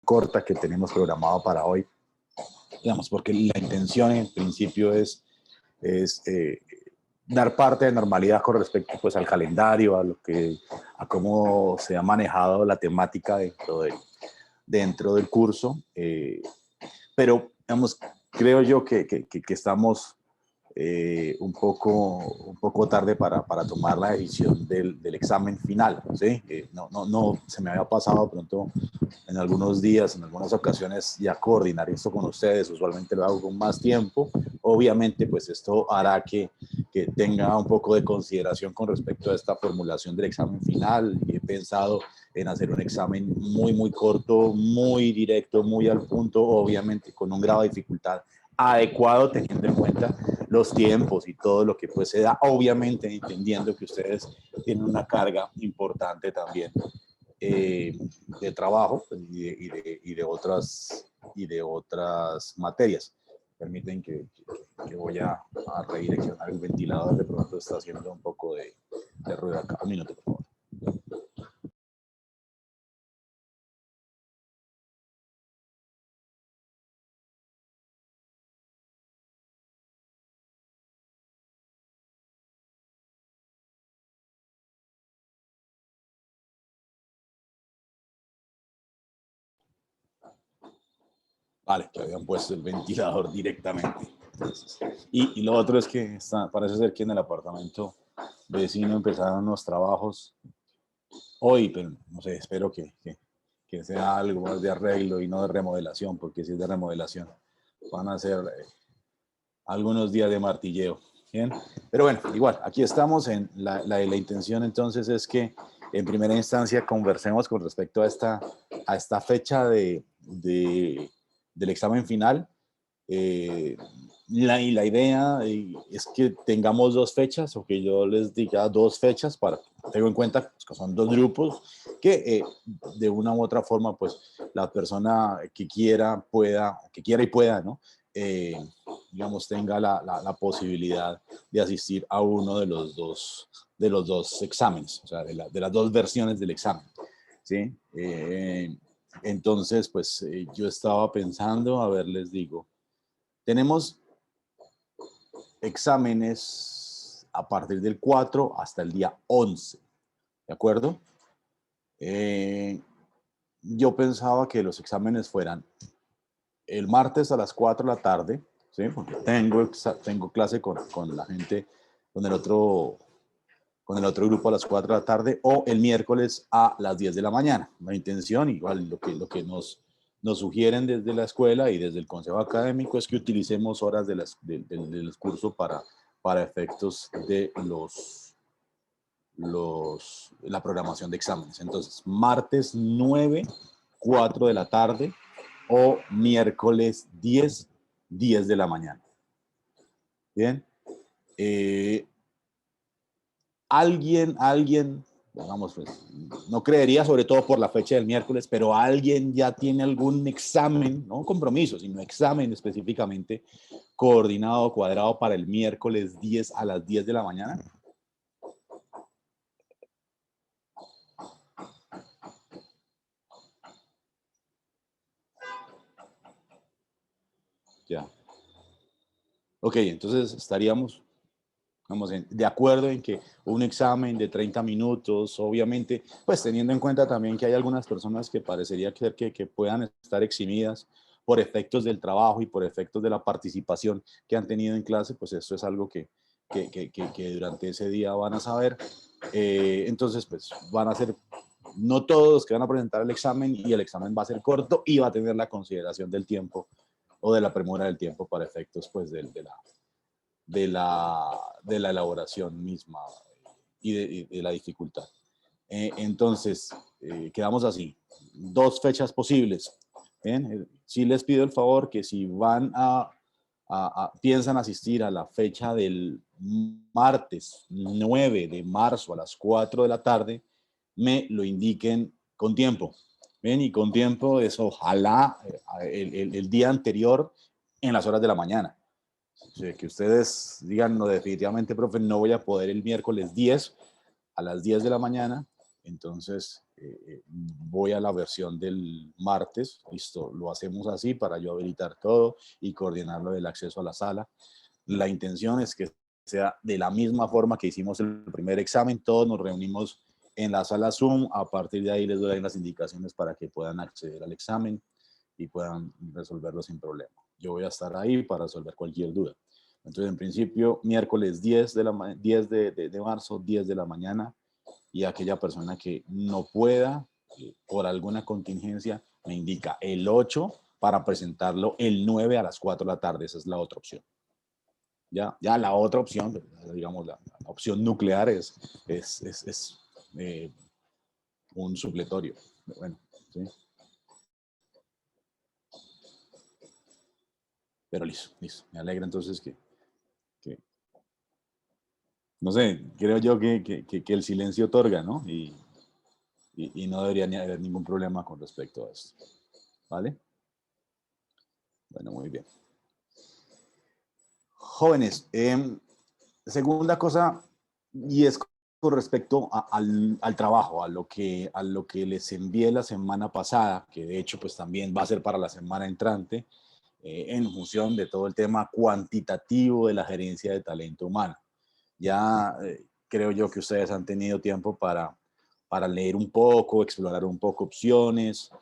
corta que tenemos programado para hoy, digamos, porque la intención en principio es dar parte de normalidad con respecto pues, al calendario, a cómo se ha manejado la temática dentro del curso, pero digamos, creo yo que estamos un poco tarde para tomar la decisión del examen final, ¿sí? No, se me había pasado pronto en algunos días, en algunas ocasiones ya coordinar esto con ustedes, usualmente lo hago con más tiempo, obviamente pues esto hará que tenga un poco de consideración con respecto a esta formulación del examen final y he pensado en hacer un examen muy corto, muy directo, muy al punto, obviamente con un grado de dificultad adecuado teniendo en cuenta los tiempos y todo lo que pues se da, obviamente entendiendo que ustedes tienen una carga importante también de trabajo pues, y de otras materias. Permiten que voy a redireccionar el ventilador, de pronto está haciendo un poco de ruido acá. Un minuto, por favor. Vale, que habían puesto el ventilador directamente. Entonces, y lo otro es que parece ser que en el apartamento vecino empezaron unos trabajos hoy, pero no sé, espero que sea algo más de arreglo y no de remodelación, porque si es de remodelación van a ser algunos días de martilleo. ¿Bien? Pero bueno, igual, aquí estamos. La intención entonces es que en primera instancia conversemos con respecto a esta fecha del examen final. La idea es que tengamos dos fechas o que yo les diga dos fechas para tengo en cuenta que son dos grupos que de una u otra forma pues la persona que quiera y pueda, ¿no? Digamos tenga la posibilidad de asistir a uno de los dos exámenes, o sea, de las dos versiones del examen, ¿sí? Entonces, pues yo estaba pensando, a ver, les digo, tenemos exámenes a partir del 4 hasta el día 11, ¿de acuerdo? Yo pensaba que los exámenes fueran el martes a las 4 de la tarde, ¿sí? Porque tengo clase con la gente, con el otro grupo a las 4 de la tarde, o el miércoles a las 10 de la mañana. La intención, igual lo que nos sugieren desde la escuela y desde el consejo académico es que utilicemos horas del curso para efectos de la programación de exámenes. Entonces, martes 9, 4 de la tarde o miércoles 10, 10 de la mañana. Bien. Alguien, digamos, pues, no creería, sobre todo por la fecha del miércoles, pero alguien ya tiene algún examen, no compromiso, sino examen específicamente coordinado, cuadrado para el miércoles 10 a las 10 de la mañana. Ya. Ok, entonces estaríamos vamos, de acuerdo en que un examen de 30 minutos, obviamente, pues teniendo en cuenta también que hay algunas personas que parecería que puedan estar eximidas por efectos del trabajo y por efectos de la participación que han tenido en clase, pues esto es algo que durante ese día van a saber. Entonces, pues van a ser, no todos los que van a presentar el examen y el examen va a ser corto y va a tener la consideración del tiempo o de la premura del tiempo para efectos, pues, de la elaboración misma y de la dificultad. Entonces, quedamos así. Dos fechas posibles. Sí les pido el favor que si van piensan asistir a la fecha del martes 9 de marzo a las 4 de la tarde, me lo indiquen con tiempo. ¿Ven? Y con tiempo es ojalá el día anterior en las horas de la mañana. O sea, que ustedes digan, no, definitivamente, profe, no voy a poder el miércoles 10 a las 10 de la mañana, entonces voy a la versión del martes, listo, lo hacemos así para yo habilitar todo y coordinarlo del acceso a la sala. La intención es que sea de la misma forma que hicimos el primer examen, todos nos reunimos en la sala Zoom, a partir de ahí les doy las indicaciones para que puedan acceder al examen y puedan resolverlo sin problema. Yo voy a estar ahí para resolver cualquier duda. Entonces, en principio, miércoles 10 de marzo, 10 de la mañana, y aquella persona que no pueda, por alguna contingencia, me indica el 8 para presentarlo el 9 a las 4 de la tarde. Esa es la otra opción. Ya la otra opción, digamos, la opción nuclear es un supletorio. Bueno, ¿sí? Pero listo, listo. Me alegra entonces que no sé, creo yo que el silencio otorga, ¿no? Y no debería ni haber ningún problema con respecto a esto. ¿Vale? Bueno, muy bien. Jóvenes, segunda cosa, y es con respecto al trabajo, a lo que les envié la semana pasada, que de hecho pues también va a ser para la semana entrante, en función de todo el tema cuantitativo de la gerencia de talento humano. Ya creo yo que ustedes han tenido tiempo para leer un poco, explorar un poco opciones.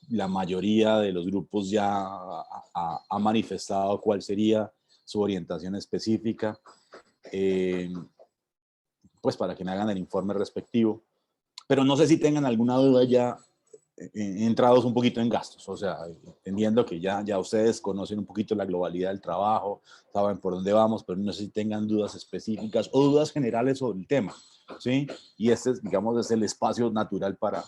La mayoría de los grupos ya ha manifestado cuál sería su orientación específica, pues para que me hagan el informe respectivo. Pero no sé si tengan alguna duda ya entrados un poquito en gastos, o sea, entendiendo que ya ustedes conocen un poquito la globalidad del trabajo, saben por dónde vamos, pero no sé si tengan dudas específicas o dudas generales sobre el tema, ¿sí? Y este, digamos, es el espacio natural para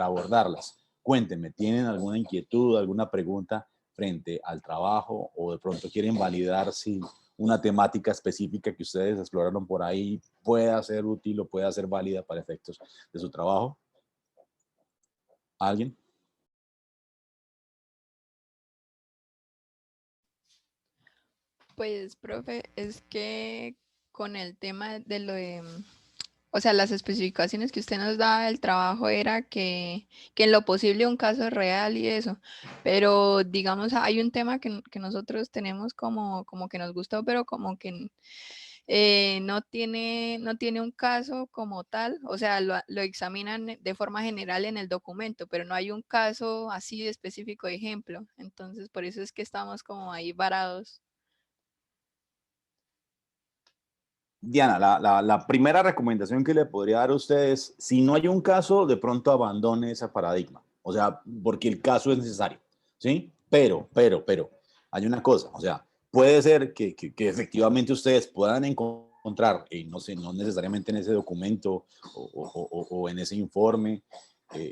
abordarlas. Cuéntenme, ¿tienen alguna inquietud, alguna pregunta frente al trabajo o de pronto quieren validar si una temática específica que ustedes exploraron por ahí pueda ser útil o pueda ser válida para efectos de su trabajo? ¿Alguien? Pues, profe, es que con el tema de lo de, o sea, las especificaciones que usted nos daba del trabajo era que en lo posible un caso real y eso, pero digamos, hay un tema que nosotros tenemos como que nos gustó, pero como que no tiene un caso como tal, o sea, lo examinan de forma general en el documento, pero no hay un caso así de específico de ejemplo, entonces por eso es que estamos como ahí varados. Diana, la primera recomendación que le podría dar a ustedes, si no hay un caso, de pronto abandone ese paradigma. O sea, porque el caso es necesario, ¿sí? Pero, hay una cosa, o sea, puede ser que efectivamente ustedes puedan encontrar, no sé, no necesariamente en ese documento o en ese informe,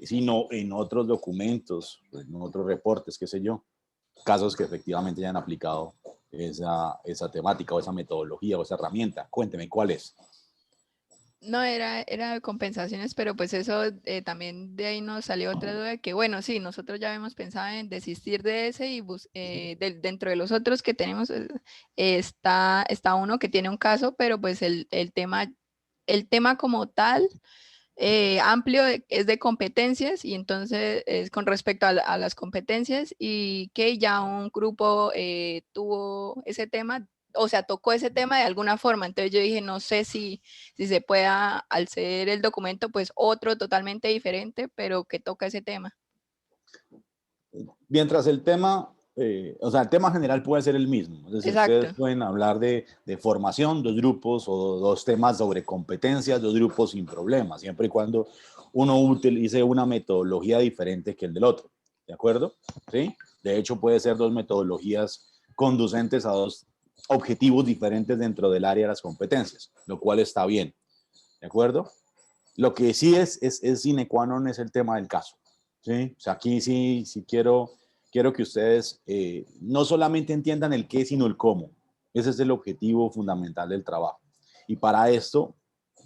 sino en otros documentos, en otros reportes, qué sé yo, casos que efectivamente ya han aplicado esa temática o esa metodología o esa herramienta. Cuénteme cuál es. No, era de compensaciones, pero pues eso también de ahí nos salió otra duda de que, bueno, sí, nosotros ya habíamos pensado en desistir de ese y dentro de los otros que tenemos está uno que tiene un caso, pero pues el tema como tal amplio es de competencias y entonces es con respecto a las competencias y que ya un grupo tuvo ese tema, o sea, tocó ese tema de alguna forma. Entonces yo dije, no sé si se pueda, al ser el documento, pues otro totalmente diferente, pero que toca ese tema. Mientras el tema, o sea, el tema general puede ser el mismo. Es decir, ustedes Exacto. pueden hablar de formación, dos grupos o dos temas sobre competencias, dos grupos sin problemas, siempre y cuando uno utilice una metodología diferente que el del otro. ¿De acuerdo? ¿Sí? De hecho, puede ser dos metodologías conducentes a dos objetivos diferentes dentro del área de las competencias, lo cual está bien. ¿De acuerdo? Lo que sí es sine qua non es el tema del caso. ¿Sí? O sea, aquí sí quiero que ustedes no solamente entiendan el qué, sino el cómo. Ese es el objetivo fundamental del trabajo. Y para esto,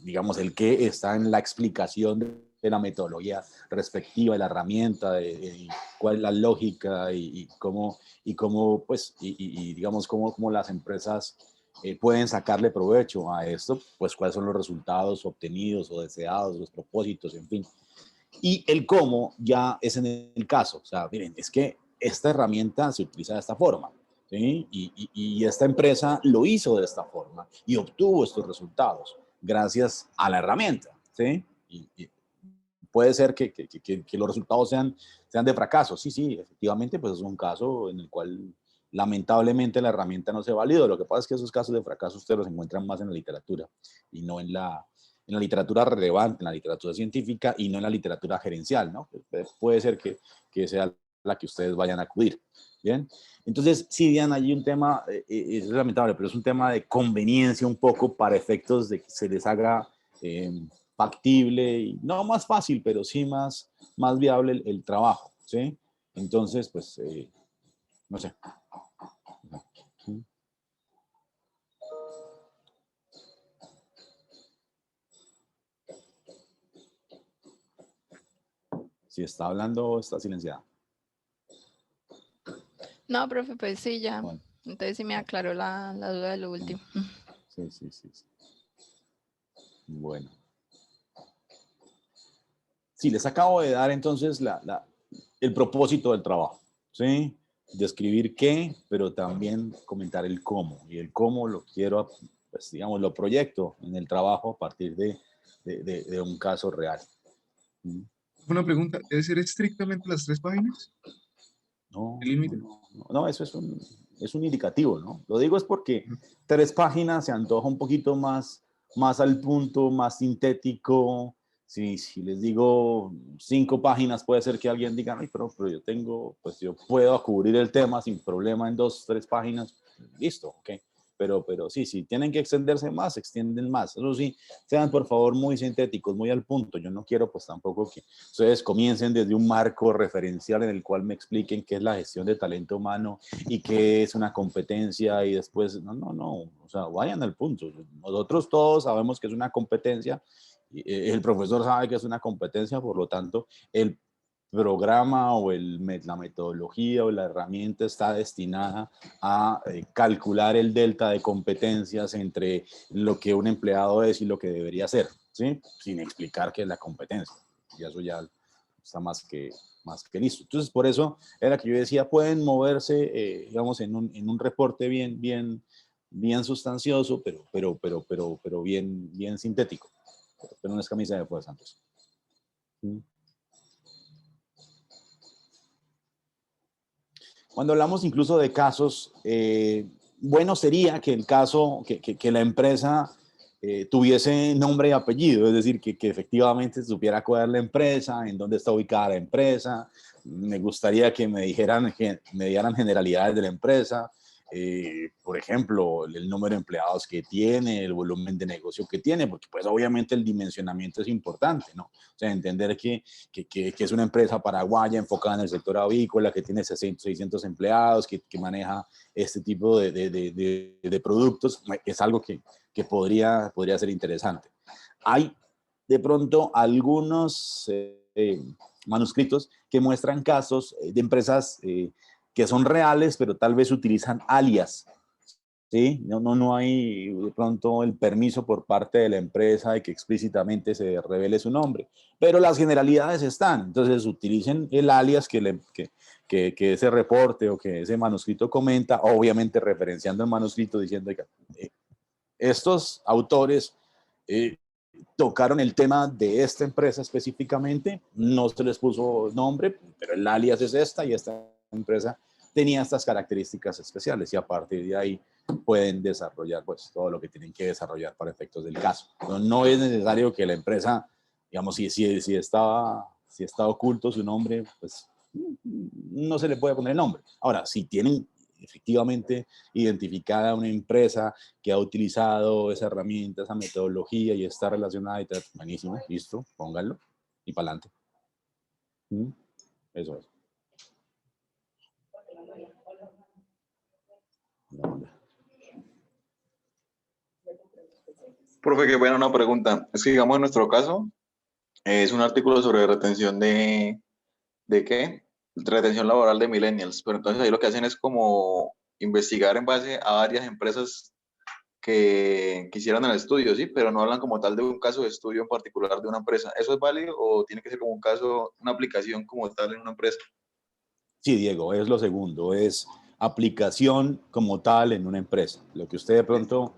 digamos, el qué está en la explicación de la metodología respectiva, de la herramienta, de cuál es la lógica y cómo, pues, digamos, cómo las empresas pueden sacarle provecho a esto, pues cuáles son los resultados obtenidos o deseados, los propósitos, en fin. Y el cómo ya es en el caso. O sea, miren, es que esta herramienta se utiliza de esta forma, ¿sí? Y esta empresa lo hizo de esta forma y obtuvo estos resultados gracias a la herramienta, ¿sí? Y puede ser que los resultados sean de fracaso. Sí, sí, efectivamente, pues es un caso en el cual lamentablemente la herramienta no se validó. Lo que pasa es que esos casos de fracaso ustedes los encuentran más en la literatura y no en la literatura relevante, en la literatura científica y no en la literatura gerencial, ¿no? Puede ser que sea la que ustedes vayan a acudir. Bien, entonces, sí, Diana, hay un tema, es lamentable, pero es un tema de conveniencia un poco para efectos de que se les haga factible, y no más fácil, pero sí más viable el trabajo, ¿sí? Entonces, pues, no sé. Si está hablando, está silenciada. No, profe, pues sí, ya. Bueno, Entonces sí me aclaró la duda de lo último. sí, sí, sí, sí. Bueno. Sí, les acabo de dar entonces el propósito del trabajo, ¿sí? Describir qué, pero también comentar el cómo. Y el cómo lo quiero, pues digamos, lo proyecto en el trabajo a partir de un caso real. ¿Mm? Una pregunta, ¿debe ser estrictamente las 3 páginas? No, ¿El límite? no, eso es un indicativo, ¿no? Lo digo es porque 3 páginas se antoja un poquito más al punto, más sintético. Si les digo 5 páginas, puede ser que alguien diga, ay, pero pues yo puedo cubrir el tema sin problema en 2, 3 páginas. Listo, ok. Pero sí, tienen que extenderse más, extienden más. Eso sí, sean por favor muy sintéticos, muy al punto. Yo no quiero pues tampoco que ustedes comiencen desde un marco referencial en el cual me expliquen qué es la gestión de talento humano y qué es una competencia y después, no, o sea, vayan al punto. Nosotros todos sabemos que es una competencia, el profesor sabe que es una competencia, por lo tanto, el programa o la metodología o la herramienta está destinada a calcular el delta de competencias entre lo que un empleado es y lo que debería ser, ¿sí? Sin explicar qué es la competencia. Y eso ya está más que listo. Entonces, por eso era que yo decía, pueden moverse, digamos, en un reporte bien sustancioso, pero bien sintético. Pero no es camisa de fuerza, Santos. ¿Mm? Cuando hablamos incluso de casos, bueno sería que el caso, que la empresa tuviese nombre y apellido, es decir, que efectivamente supiera cuál es la empresa, en dónde está ubicada la empresa. Me gustaría que me dieran generalidades de la empresa, por ejemplo, el número de empleados que tiene, el volumen de negocio que tiene, porque pues obviamente el dimensionamiento es importante, ¿no? O sea, entender que es una empresa paraguaya enfocada en el sector avícola, que tiene 600 empleados, que maneja este tipo de productos, es algo que podría ser interesante. Hay de pronto algunos manuscritos que muestran casos de empresas que son reales, pero tal vez utilizan alias. ¿Sí? No hay de pronto el permiso por parte de la empresa de que explícitamente se revele su nombre, pero las generalidades están. Entonces utilicen el alias que ese reporte o que ese manuscrito comenta, obviamente referenciando el manuscrito diciendo que estos autores tocaron el tema de esta empresa específicamente, no se les puso nombre, pero el alias es esta y esta empresa tenía estas características especiales y a partir de ahí pueden desarrollar pues todo lo que tienen que desarrollar para efectos del caso. No es necesario que la empresa, digamos, si está oculto su nombre, pues no se le puede poner el nombre. Ahora, si tienen efectivamente identificada una empresa que ha utilizado esa herramienta, esa metodología y está relacionada y tal, buenísimo, listo, pónganlo y para adelante. Eso es. Profe, qué buena una pregunta. Es que, digamos, en nuestro caso, es un artículo sobre retención ¿de qué? Retención laboral de millennials. Pero entonces ahí lo que hacen es como investigar en base a varias empresas que hicieron el estudio, ¿sí? Pero no hablan como tal de un caso de estudio en particular de una empresa. ¿Eso es válido o tiene que ser como un caso, una aplicación como tal en una empresa? Sí, Diego, es lo segundo, es aplicación como tal en una empresa. Lo que usted de pronto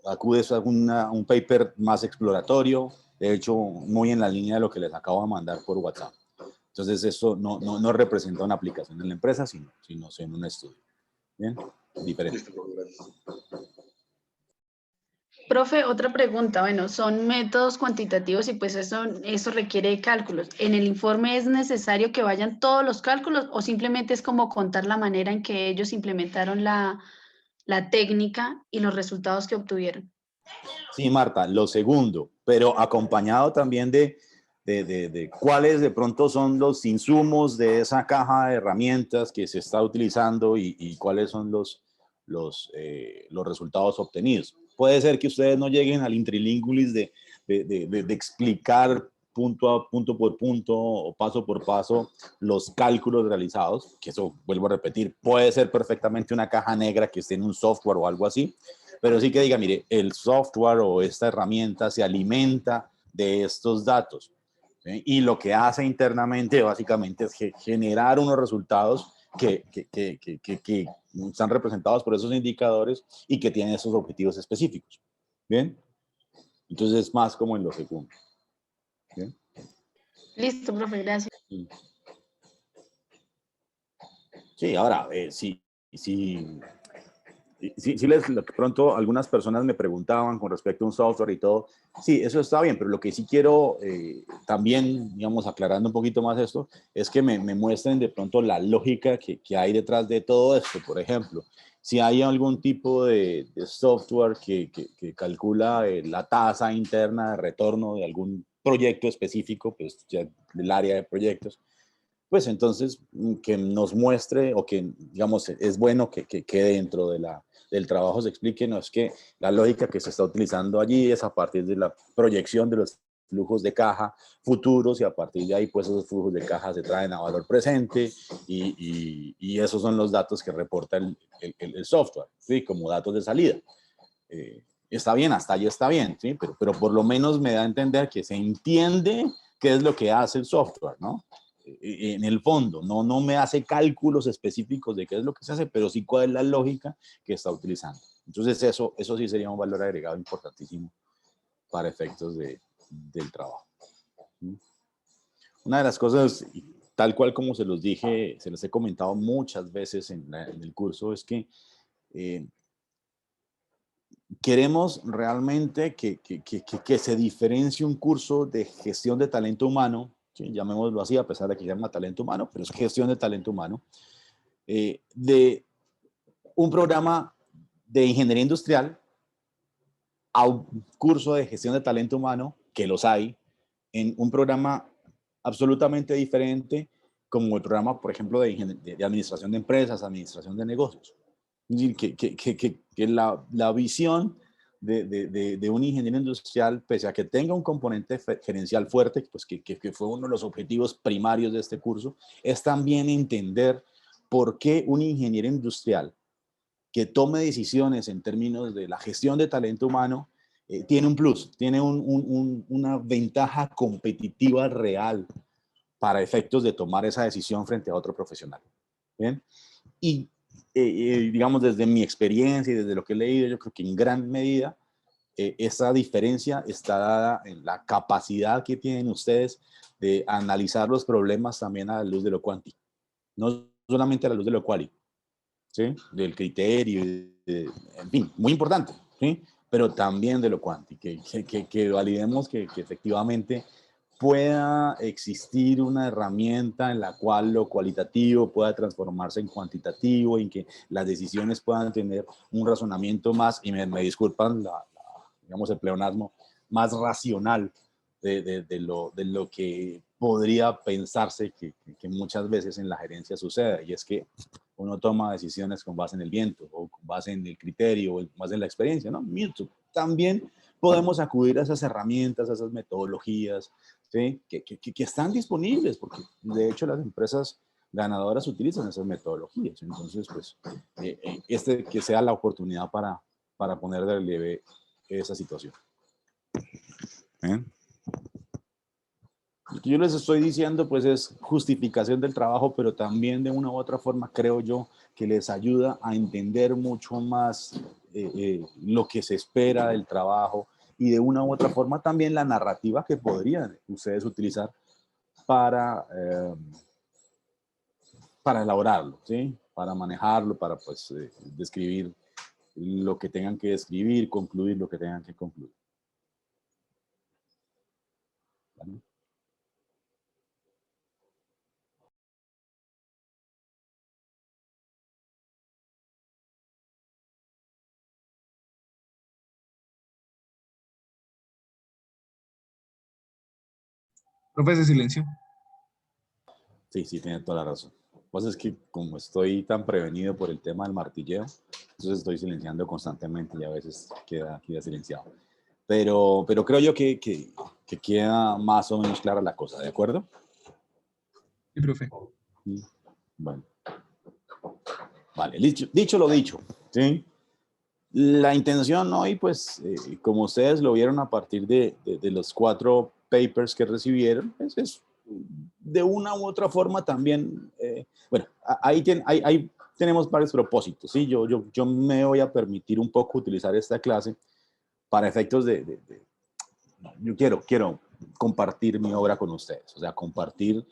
acude es a un paper más exploratorio, de hecho, muy en la línea de lo que les acabo de mandar por WhatsApp. Entonces, eso no representa una aplicación en la empresa, sino en un estudio. Bien, diferente. Listo, gracias. Profe, otra pregunta. Bueno, son métodos cuantitativos y pues eso requiere de cálculos. ¿En el informe es necesario que vayan todos los cálculos o simplemente es como contar la manera en que ellos implementaron la técnica y los resultados que obtuvieron? Sí, Marta, lo segundo, pero acompañado también de cuáles de pronto son los insumos de esa caja de herramientas que se está utilizando y cuáles son los resultados obtenidos. Puede ser que ustedes no lleguen al intralíngulis de explicar punto por punto o paso por paso los cálculos realizados, que eso, vuelvo a repetir, puede ser perfectamente una caja negra que esté en un software o algo así, pero sí que diga, mire, el software o esta herramienta se alimenta de estos datos, ¿sí? Y lo que hace internamente básicamente es generar unos resultados que están representados por esos indicadores y que tienen esos objetivos específicos. ¿Bien? Entonces es más como en lo segundo. ¿Bien? Listo, profe, gracias. Sí, ahora, sí, de pronto algunas personas me preguntaban con respecto a un software y todo. Sí, eso está bien, pero lo que sí quiero también, digamos, aclarando un poquito más esto, es que me muestren de pronto la lógica que hay detrás de todo esto. Por ejemplo, si hay algún tipo de software que calcula la tasa interna de retorno de algún proyecto específico, pues ya del área de proyectos, pues entonces que nos muestre o que, digamos, es bueno que dentro del trabajo se explique, no es que la lógica que se está utilizando allí es a partir de la proyección de los flujos de caja futuros y a partir de ahí pues esos flujos de caja se traen a valor presente y esos son los datos que reporta el software, ¿sí? Como datos de salida. Está bien, hasta ahí está bien, ¿sí? Pero por lo menos me da a entender que se entiende qué es lo que hace el software, ¿no? En el fondo, no me hace cálculos específicos de qué es lo que se hace, pero sí cuál es la lógica que está utilizando. Entonces eso sí sería un valor agregado importantísimo para efectos del trabajo. Una de las cosas, tal cual como se los dije, se les he comentado muchas veces en el curso, es que queremos realmente que se diferencie un curso de gestión de talento humano, ¿sí? Llamémoslo así, a pesar de que se llama talento humano, pero es gestión de talento humano, de un programa de ingeniería industrial a un curso de gestión de talento humano, que los hay, en un programa absolutamente diferente, como el programa, por ejemplo, de administración de empresas, administración de negocios. Es decir, que la visión de un ingeniero industrial, pese a que tenga un componente gerencial fuerte, pues que fue uno de los objetivos primarios de este curso, es también entender por qué un ingeniero industrial que tome decisiones en términos de la gestión de talento humano tiene un plus, tiene una ventaja competitiva real para efectos de tomar esa decisión frente a otro profesional. ¿Bien? Y digamos, desde mi experiencia y desde lo que he leído, yo creo que en gran medida esa diferencia está dada en la capacidad que tienen ustedes de analizar los problemas también a la luz de lo cuántico, no solamente a la luz de lo quali, ¿sí? Del criterio, en fin, muy importante, ¿sí? Pero también de lo cuántico, que validemos que efectivamente pueda existir una herramienta en la cual lo cualitativo pueda transformarse en cuantitativo, en que las decisiones puedan tener un razonamiento más, y me disculpan digamos el pleonasmo, más racional de lo que podría pensarse que muchas veces en la gerencia sucede, y es que uno toma decisiones con base en el viento, o con base en el criterio, o con base en la experiencia, ¿no? Miento. También podemos acudir a esas herramientas, a esas metodologías, ¿sí? que están disponibles, porque de hecho las empresas ganadoras utilizan esas metodologías. Entonces, pues, que sea la oportunidad para para poner de relieve esa situación. ¿Bien? Lo que yo les estoy diciendo pues es justificación del trabajo, pero también de una u otra forma creo yo que les ayuda a entender mucho más lo que se espera del trabajo y de una u otra forma también la narrativa que podrían ustedes utilizar para elaborarlo, ¿sí? Para manejarlo, para pues describir lo que tengan que describir, concluir lo que tengan que concluir. ¿Vale? Profe, se silencio. Sí, sí, tiene toda la razón. Lo que pasa es que como estoy tan prevenido por el tema del martilleo, entonces estoy silenciando constantemente y a veces queda silenciado. Pero creo yo que queda más o menos clara la cosa, ¿de acuerdo? Sí, profe. Bueno. Vale, dicho lo dicho, ¿sí? La intención hoy, pues, como ustedes lo vieron a partir de los 4 papers que recibieron, pues es de una u otra forma también, bueno, ahí tenemos varios propósitos, ¿sí? Yo me voy a permitir un poco utilizar esta clase para efectos yo quiero compartir mi obra con ustedes, o sea, compartir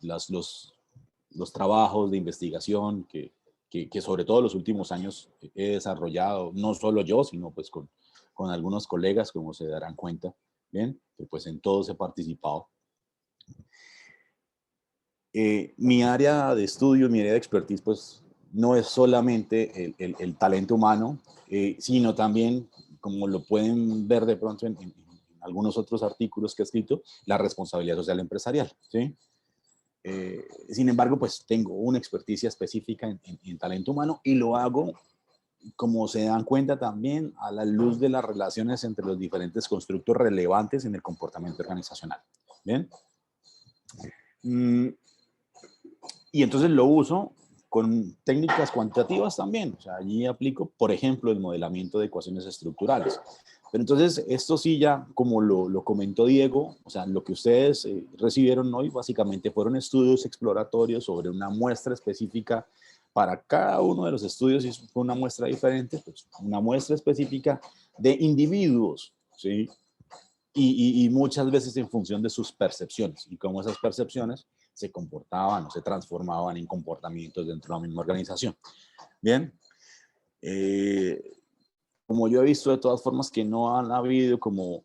los trabajos de investigación que sobre todo en los últimos años he desarrollado, no solo yo, sino pues con algunos colegas, como se darán cuenta, ¿bien? Que pues en todos he participado. Mi área de estudio, mi área de expertise, pues no es solamente el talento humano, sino también, como lo pueden ver de pronto en algunos otros artículos que he escrito, la responsabilidad social empresarial, ¿sí? Sin embargo, pues tengo una experticia específica en talento humano y lo hago, como se dan cuenta también, a la luz de las relaciones entre los diferentes constructos relevantes en el comportamiento organizacional. ¿Bien? Y entonces lo uso con técnicas cuantitativas también. O sea, allí aplico, por ejemplo, el modelamiento de ecuaciones estructurales. Pero entonces, esto sí ya, como lo comentó Diego, o sea, lo que ustedes recibieron hoy básicamente fueron estudios exploratorios sobre una muestra específica para cada uno de los estudios, y fue una muestra diferente, pues una muestra específica de individuos, ¿sí? Y muchas veces en función de sus percepciones y cómo esas percepciones se comportaban o se transformaban en comportamientos dentro de la misma organización. Bien. Como yo he visto de todas formas que no han habido como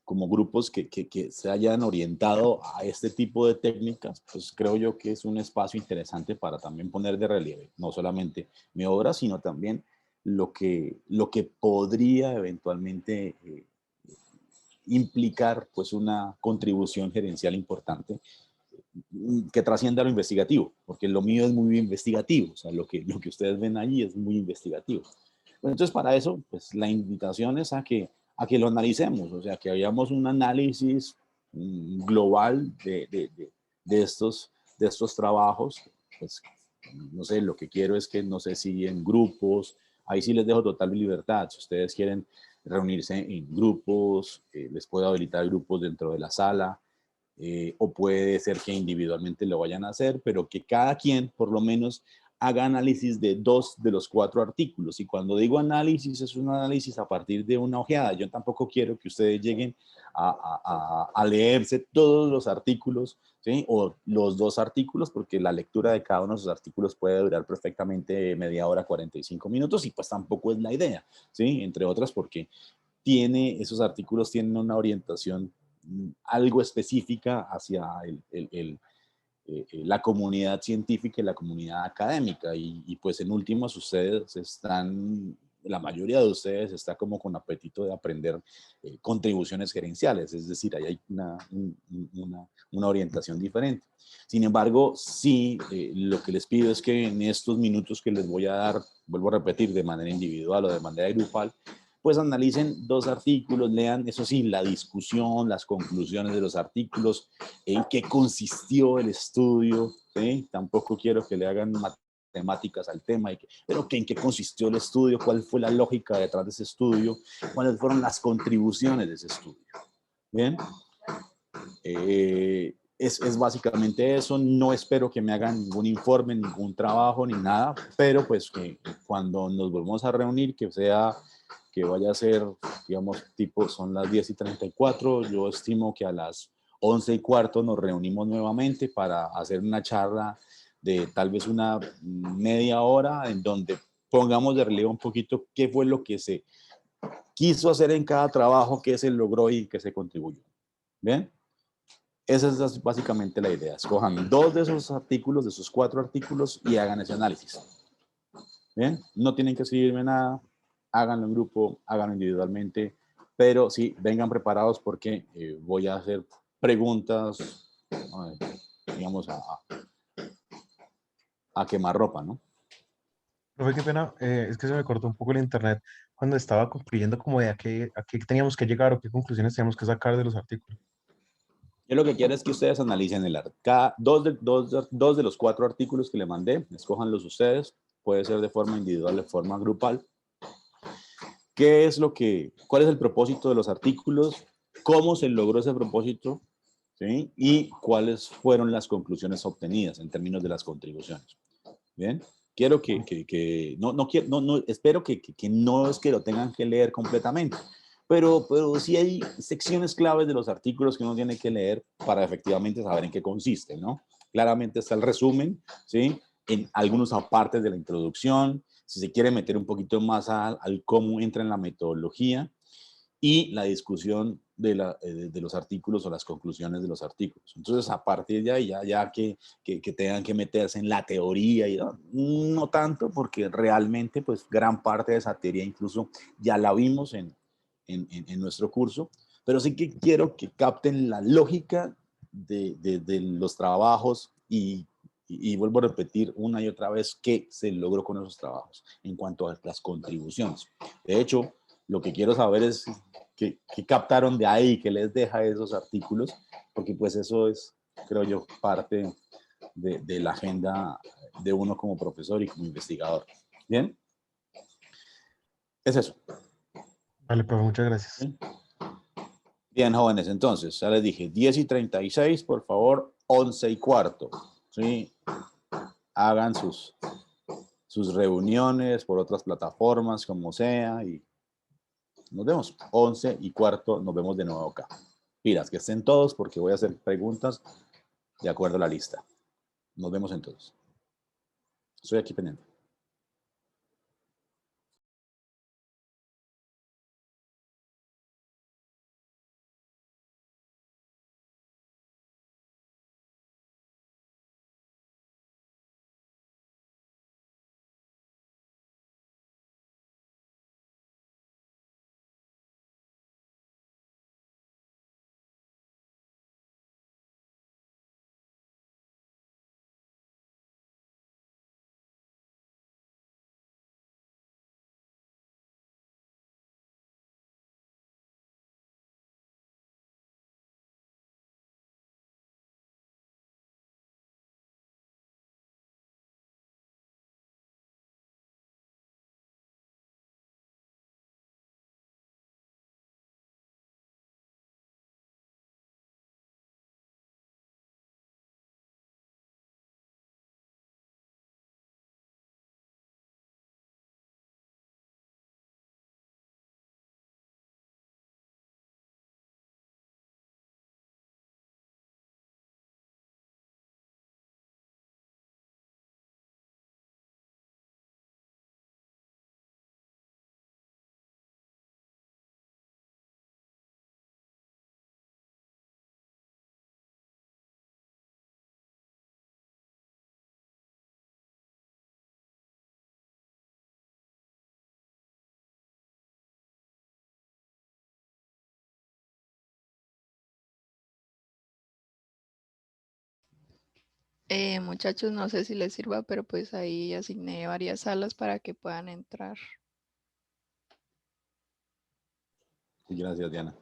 grupos que se hayan orientado a este tipo de técnicas, pues creo yo que es un espacio interesante para también poner de relieve, no solamente mi obra, sino también lo que podría eventualmente implicar pues una contribución gerencial importante que trascienda lo investigativo, porque lo mío es muy investigativo, o sea, lo que ustedes ven allí es muy investigativo. Bueno, entonces, para eso, pues la invitación es a que lo analicemos, o sea, que hagamos un análisis global de estos trabajos. Pues, no sé, lo que quiero es que, no sé si en grupos, ahí sí les dejo total libertad. Si ustedes quieren reunirse en grupos, les puedo habilitar grupos dentro de la sala, o puede ser que individualmente lo vayan a hacer, pero que cada quien, por lo menos, haga análisis de 2 de los 4 artículos. Y cuando digo análisis, es un análisis a partir de una ojeada. Yo tampoco quiero que ustedes lleguen a leerse todos los artículos, ¿sí? O los 2 artículos, porque la lectura de cada uno de esos artículos puede durar perfectamente media hora, 45 minutos, y pues tampoco es la idea, ¿sí? Entre otras porque esos artículos tienen una orientación algo específica hacia la comunidad científica y la comunidad académica, y pues en últimas ustedes están, la mayoría de ustedes está como con apetito de aprender contribuciones gerenciales, es decir, ahí hay una orientación diferente. Sin embargo, sí, lo que les pido es que en estos minutos que les voy a dar, vuelvo a repetir, de manera individual o de manera grupal, pues analicen 2 artículos, lean, eso sí, la discusión, las conclusiones de los artículos, en qué consistió el estudio, ¿sí? Tampoco quiero que le hagan temáticas al tema, pero ¿en qué consistió el estudio? ¿Cuál fue la lógica detrás de ese estudio? ¿Cuáles fueron las contribuciones de ese estudio? Bien, es básicamente eso. No espero que me hagan ningún informe, ningún trabajo, ni nada, pero pues que cuando nos volvamos a reunir, que vaya a ser, digamos, tipo, son las 10:34, yo estimo que a las 11:15 nos reunimos nuevamente para hacer una charla de tal vez una media hora en donde pongamos de relieve un poquito qué fue lo que se quiso hacer en cada trabajo, qué se logró y qué se contribuyó. ¿Bien? Esa es básicamente la idea. Escojan 2 de esos artículos, de esos 4 artículos y hagan ese análisis. ¿Bien? No tienen que escribirme nada, háganlo en grupo, háganlo individualmente, pero sí, vengan preparados porque voy a hacer preguntas, digamos, a quemar ropa, ¿no? Profe, qué pena, es que se me cortó un poco el internet cuando estaba concluyendo como de a qué teníamos que llegar o qué conclusiones teníamos que sacar de los artículos. Yo lo que quiero es que ustedes analicen dos de los 4 artículos que le mandé, escójanlos ustedes, puede ser de forma individual, de forma grupal. ¿Cuál es el propósito de los artículos? ¿Cómo se logró ese propósito? ¿Sí? Y cuáles fueron las conclusiones obtenidas en términos de las contribuciones. Bien, quiero espero que no es que lo tengan que leer completamente, pero sí hay secciones claves de los artículos que uno tiene que leer para efectivamente saber en qué consiste, ¿no? Claramente está el resumen, ¿sí? En algunos apartes de la introducción, si se quiere meter un poquito más al cómo entra en la metodología y la discusión de los artículos o las conclusiones de los artículos. Entonces, a partir de ahí, ya que tengan que meterse en la teoría, y no tanto, porque realmente, pues, gran parte de esa teoría incluso ya la vimos en nuestro curso, pero sí que quiero que capten la lógica de los trabajos y vuelvo a repetir una y otra vez qué se logró con esos trabajos en cuanto a las contribuciones. De hecho, lo que quiero saber es qué captaron de ahí, qué les deja esos artículos, porque pues eso es, creo yo, parte de la agenda de uno como profesor y como investigador. ¿Bien? Es eso. Vale, profe, muchas gracias. ¿Sí? Bien, jóvenes, entonces, ya les dije, 10:36, por favor, 11:15. ¿Sí? Hagan sus reuniones por otras plataformas, como sea, y nos vemos. 11:15, nos vemos de nuevo acá. Pilas, que estén todos porque voy a hacer preguntas de acuerdo a la lista. Nos vemos entonces. Estoy aquí pendiente. Muchachos, no sé si les sirva, pero pues ahí asigné varias salas para que puedan entrar. Gracias, Diana.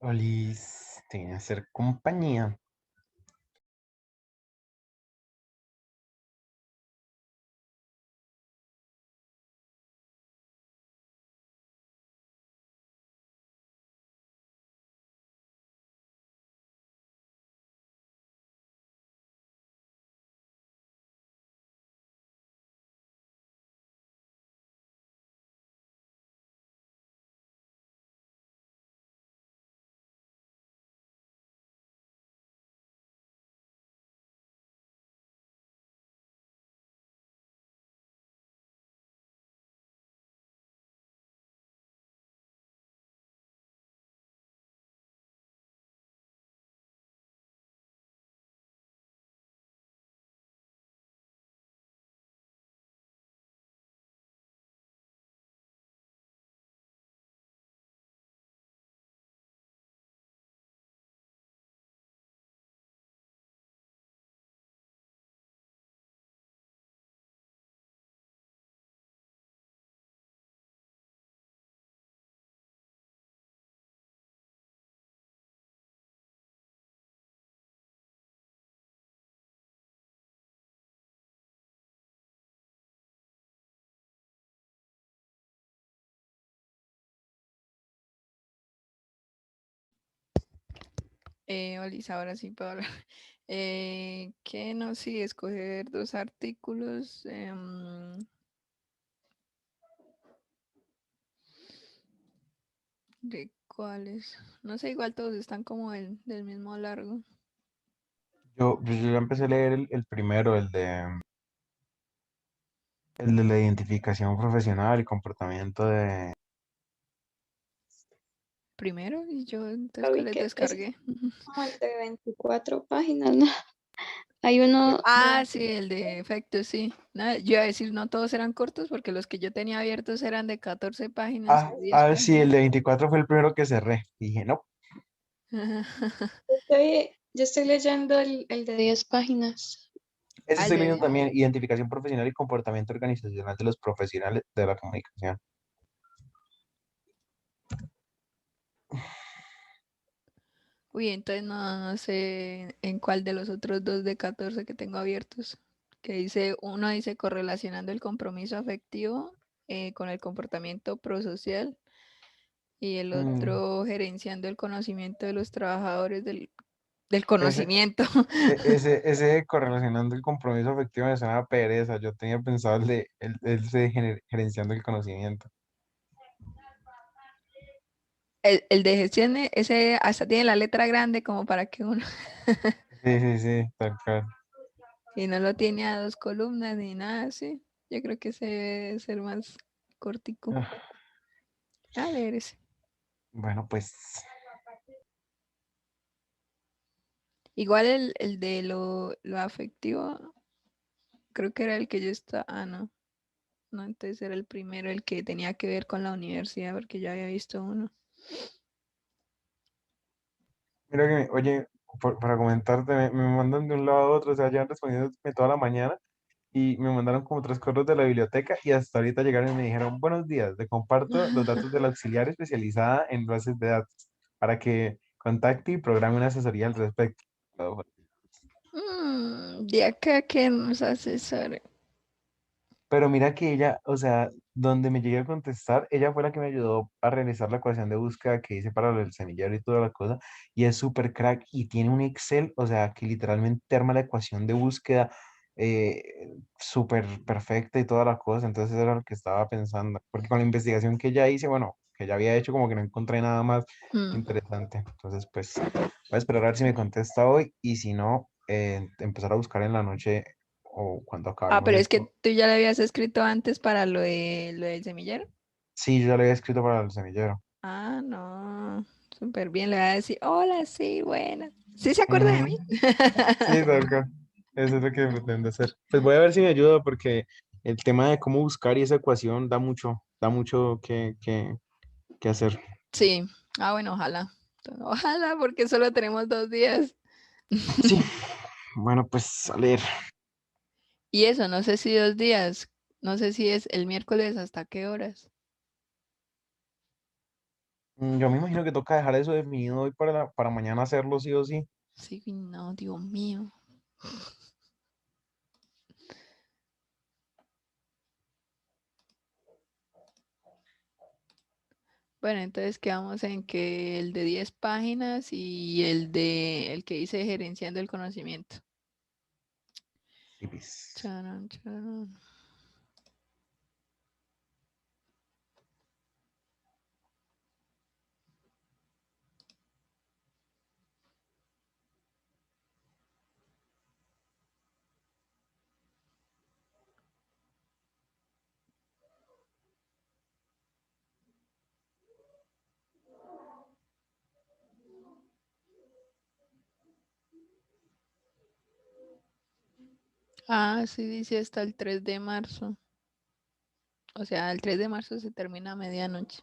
Olis, te viene a hacer compañía. Olis, ahora sí puedo hablar. ¿Qué no? Sí, escoger dos artículos. ¿De cuáles? No sé, igual todos están como del mismo largo. Yo ya empecé a leer el primero, el de la identificación profesional y comportamiento de... Primero, y yo entonces Lo vi cuáles que es descargué. como el de 24 páginas, ¿no? Hay uno Ah, de sí, el de efectos, sí. No, yo iba a decir, no todos eran cortos porque los que yo tenía abiertos eran de 14 páginas o 10 Sí, el páginas. de 24 fue el primero que cerré. Y dije, no. yo estoy leyendo el de 10 páginas. Ese Ah, el estoy leyendo de... también, identificación profesional y comportamiento organizacional de los profesionales de la comunicación. Uy, entonces no sé en cuál de los otros dos de 14 que tengo abiertos. Que dice, uno dice correlacionando el compromiso afectivo con el comportamiento prosocial y el Mm, otro gerenciando el conocimiento de los trabajadores del ese, conocimiento. ese correlacionando el compromiso afectivo me suena a pereza. Yo tenía pensado el de gerenciando el conocimiento. El de gestión, ese hasta tiene la letra grande como para que uno, Sí, sí, sí, tal cual. y no lo tiene a dos columnas ni nada así. Yo creo que ese debe ser más cortico. Ah, A leer ese. Bueno, pues Igual el de lo afectivo, creo que era el que yo estaba. Ah, no. No, entonces era el primero, el que tenía que ver con la universidad, porque ya había visto uno. mira que, oye, para comentarte, me mandan de un lado a otro, o sea, llevan respondiéndome toda la mañana y me mandaron como tres correos de la biblioteca y hasta ahorita llegaron y me dijeron, buenos días, le comparto los datos de la auxiliar especializada en bases de datos para que contacte y programe una asesoría al respecto. De acá que nos asesore. Pero mira que ella, o sea, donde me llegué a contestar, ella fue la que me ayudó a realizar la ecuación de búsqueda que hice para el semillero y toda la cosa, y es súper crack y tiene un Excel, o sea, que literalmente arma la ecuación de búsqueda súper perfecta y toda la cosa, entonces era lo que estaba pensando, porque con la investigación que ella hice, bueno, que ya había hecho, como que no encontré nada más Mm. interesante, entonces pues voy a esperar a ver si me contesta hoy, y si no, empezar a buscar en la noche o cuando Ah, acabemos pero es que esto. tú ya le habías escrito antes para lo del semillero. Sí, yo ya lo había escrito para el semillero. Ah, no. Súper bien. Le voy a decir, hola, sí, buenas. ¿Sí se acuerda de Ujú. mí? Sí, tal cual. Eso es lo que pretendo hacer. Pues voy a ver si me ayuda porque el tema de cómo buscar y esa ecuación da mucho que hacer. Sí. Ah, bueno, ojalá. Ojalá, porque solo tenemos 2 días. Sí, bueno, pues a leer. Y eso, no sé si 2 días. No sé si es el miércoles hasta qué horas. Yo me imagino que toca dejar eso definido hoy para mañana hacerlo sí o sí. Sí, no, Dios mío. Bueno, entonces quedamos en que el de 10 páginas y el que dice gerenciando el conocimiento. Sí, pues. Charan, charan. Ah, sí, dice hasta el 3 de marzo. O sea, el 3 de marzo se termina a medianoche.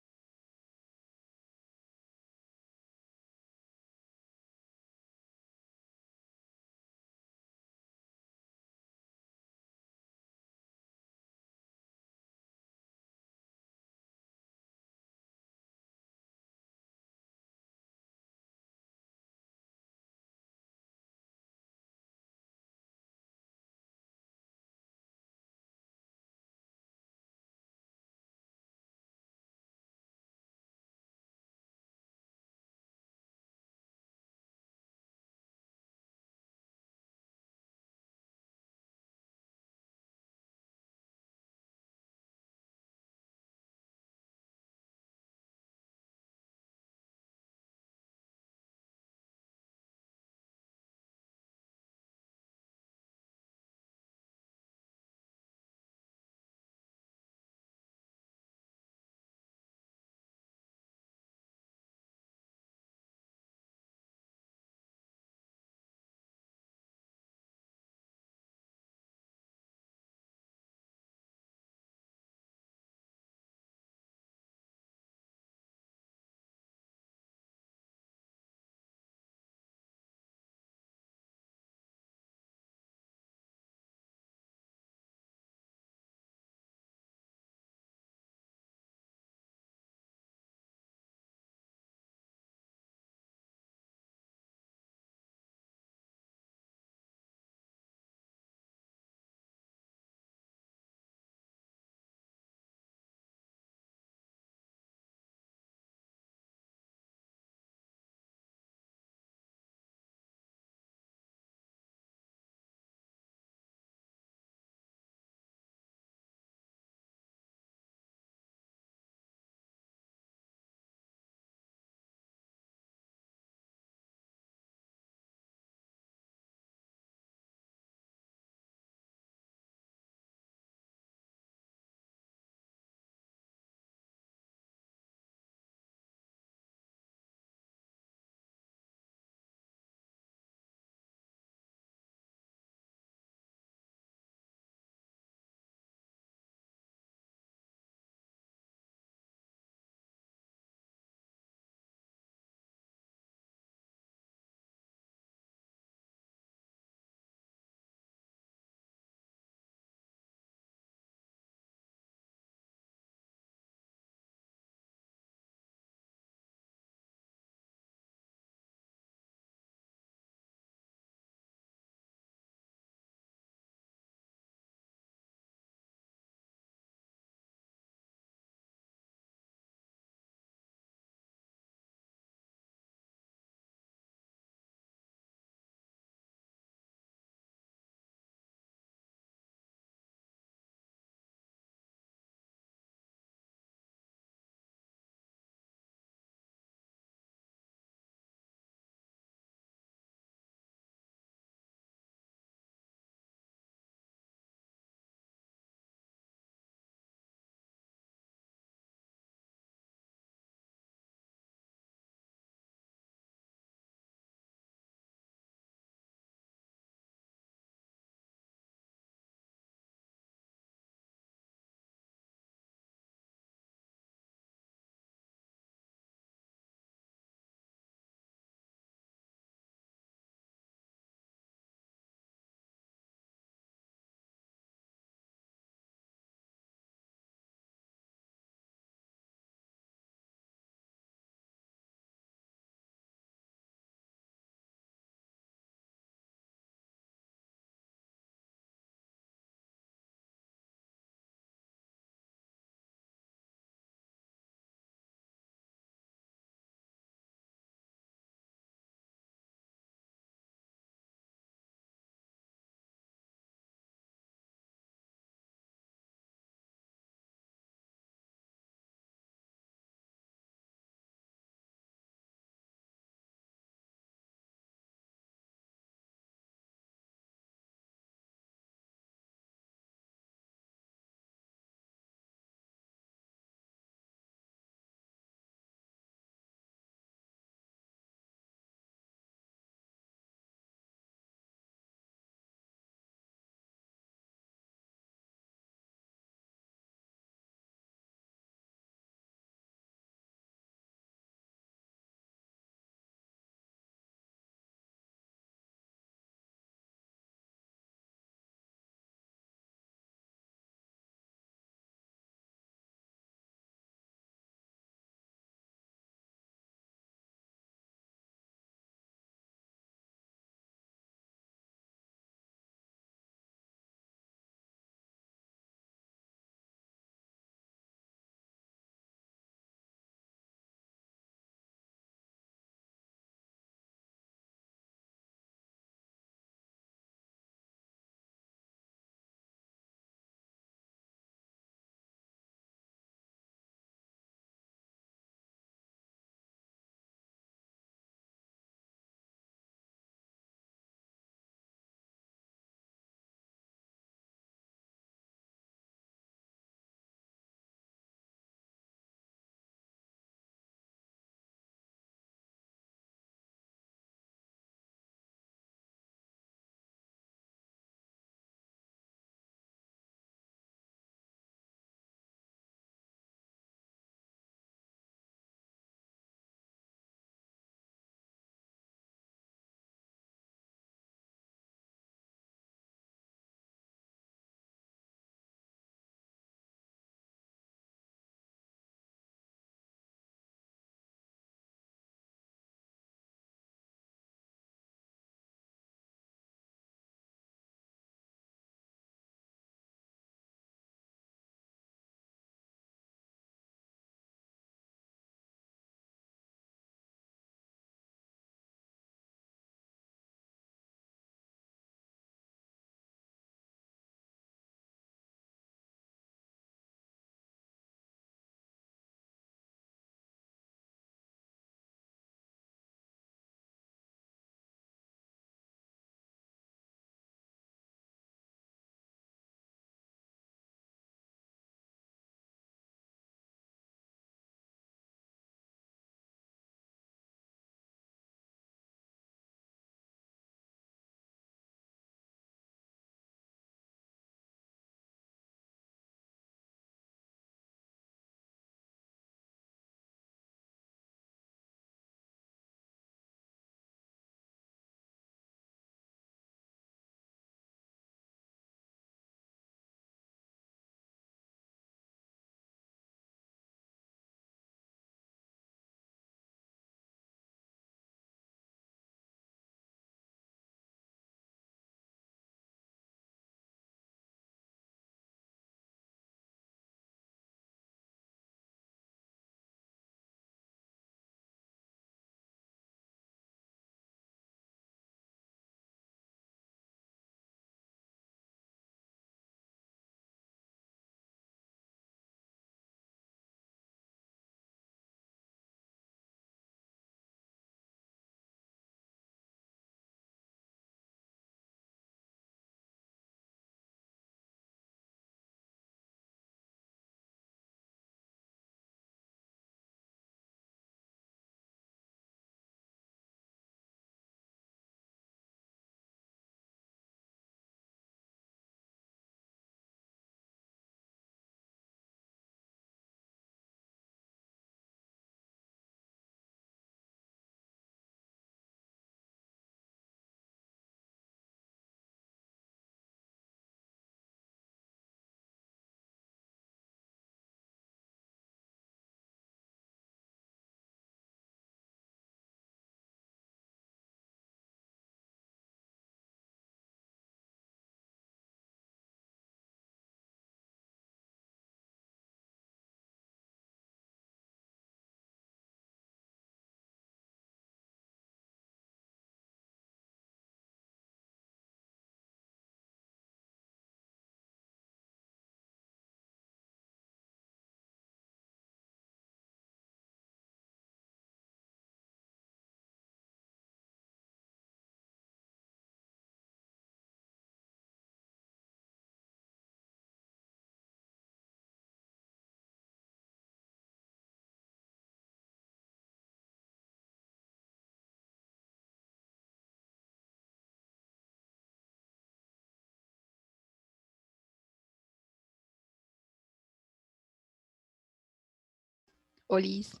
Olis.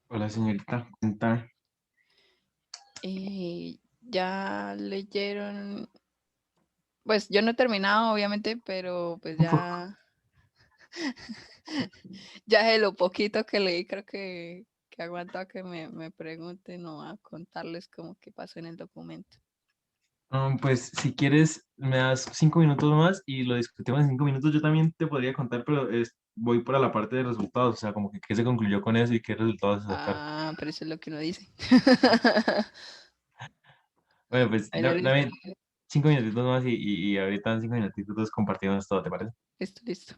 Hola, señorita, cuéntame. Ya leyeron, pues yo no he terminado, obviamente, pero pues Un poco. ya de lo poquito que leí, creo que aguanta que me pregunten o a contarles como qué pasó en el documento. Pues si quieres, me das 5 minutos más y lo discutimos en 5 minutos. Yo también te podría contar, pero voy para la parte de resultados, o sea, como que qué se concluyó con eso y qué resultados se sacaron. Ah, pero eso es lo que uno dice. Bueno, pues Bueno, listo, dame 5 minutitos más y ahorita en 5 minutitos compartimos todo, ¿te parece? listo.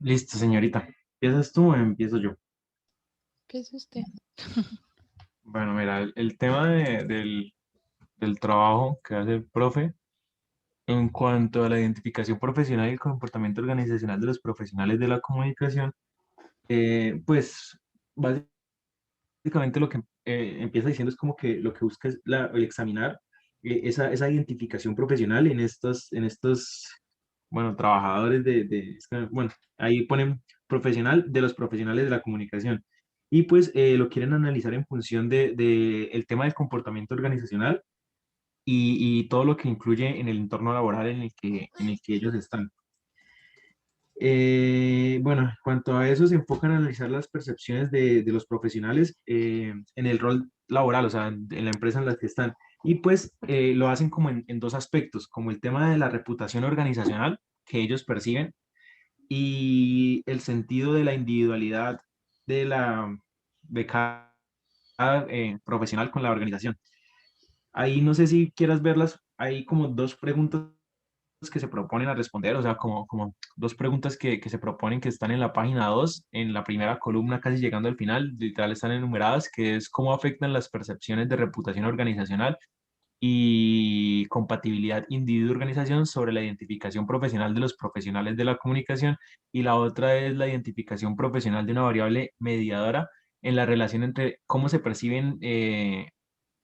Listo, señorita. ¿Empiezas tú o empiezo yo? ¿Qué es usted? Bueno, mira, el tema del trabajo que hace el profe en cuanto a la identificación profesional y el comportamiento organizacional de los profesionales de la comunicación, pues básicamente lo que empieza diciendo es como que lo que busca es el examinar esa identificación profesional en estos, bueno, trabajadores bueno, ahí ponen profesional de los profesionales de la comunicación. Y pues lo quieren analizar en función de el tema del comportamiento organizacional y todo lo que incluye en el entorno laboral en el que ellos están. Bueno, en cuanto a eso, se enfocan en analizar las percepciones de los profesionales en el rol laboral, o sea, en la empresa en la que están. Y pues lo hacen como en dos aspectos, como el tema de la reputación organizacional que ellos perciben y el sentido de la individualidad de cada profesional con la organización. Ahí no sé si quieras verlas, hay como dos preguntas que se proponen a responder, o sea, como dos preguntas que se proponen que están en la página 2 en la primera columna, casi llegando al final, literal están enumeradas, que es cómo afectan las percepciones de reputación organizacional y compatibilidad individuo-organización sobre la identificación profesional de los profesionales de la comunicación, y la otra es la identificación profesional de una variable mediadora en la relación entre cómo se perciben,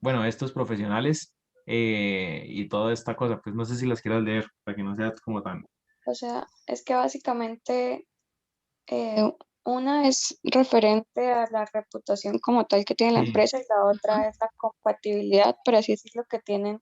bueno, estos profesionales y toda esta cosa. Pues no sé si las quieras leer para que no sea como tan... O sea, es que básicamente eh, una es referente a la reputación como tal que tiene la Sí. empresa y la Ujú. otra es la compatibilidad, por así decirlo, que tienen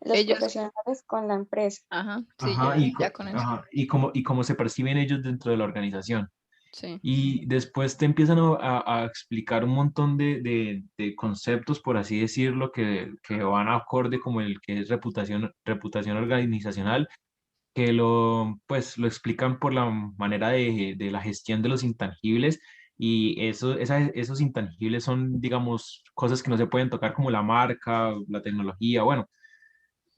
los Ellos, profesionales con la empresa. ajá, sí, Ajá, ya, ya con eso. y cómo se perciben ellos dentro de la organización. Sí. Y después te empiezan a explicar un montón de conceptos, por así decirlo, que van acorde como el que es reputación organizacional, que pues, lo explican por la manera de la gestión de los intangibles. Y esos intangibles son, digamos, cosas que no se pueden tocar como la marca, la tecnología, bueno.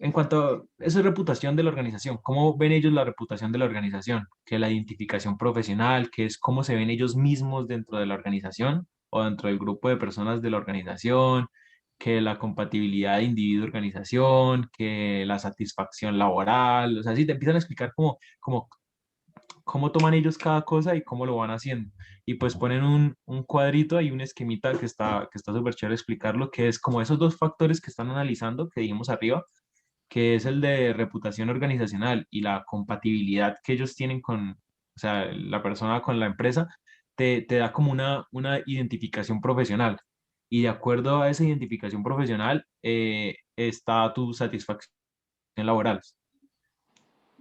En cuanto a eso es reputación de la organización, ¿cómo ven ellos la reputación de la organización? Que la identificación profesional, que es cómo se ven ellos mismos dentro de la organización o dentro del grupo de personas de la organización, que la compatibilidad de individuo-organización, que la satisfacción laboral, o sea, sí te empiezan a explicar cómo toman ellos cada cosa y cómo lo van haciendo. Y pues ponen un cuadrito y un esquemita que está súper chévere explicarlo, que es como esos dos factores que están analizando, que dijimos arriba, que es el de reputación organizacional y la compatibilidad que ellos tienen con, o sea, la persona con la empresa, te da como una identificación profesional. Y de acuerdo a esa identificación profesional, está tu satisfacción laboral.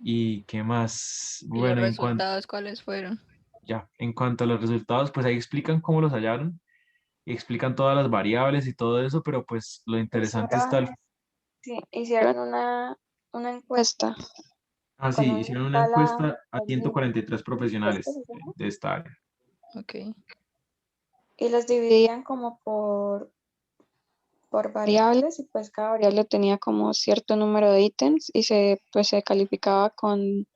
¿Y qué más? ¿Y los Bueno, resultados cuáles fueron? en cuanto a los resultados, pues ahí explican cómo los hallaron y explican todas las variables y todo eso, pero pues lo interesante está Hicieron, sí, hicieron una encuesta con sí, una hicieron una escala encuesta a de Gini, 143 ¿es que profesionales se llama? de esta área. Ok. Y los dividían como por variables y pues cada variable tenía como cierto número de ítems y pues se calificaba con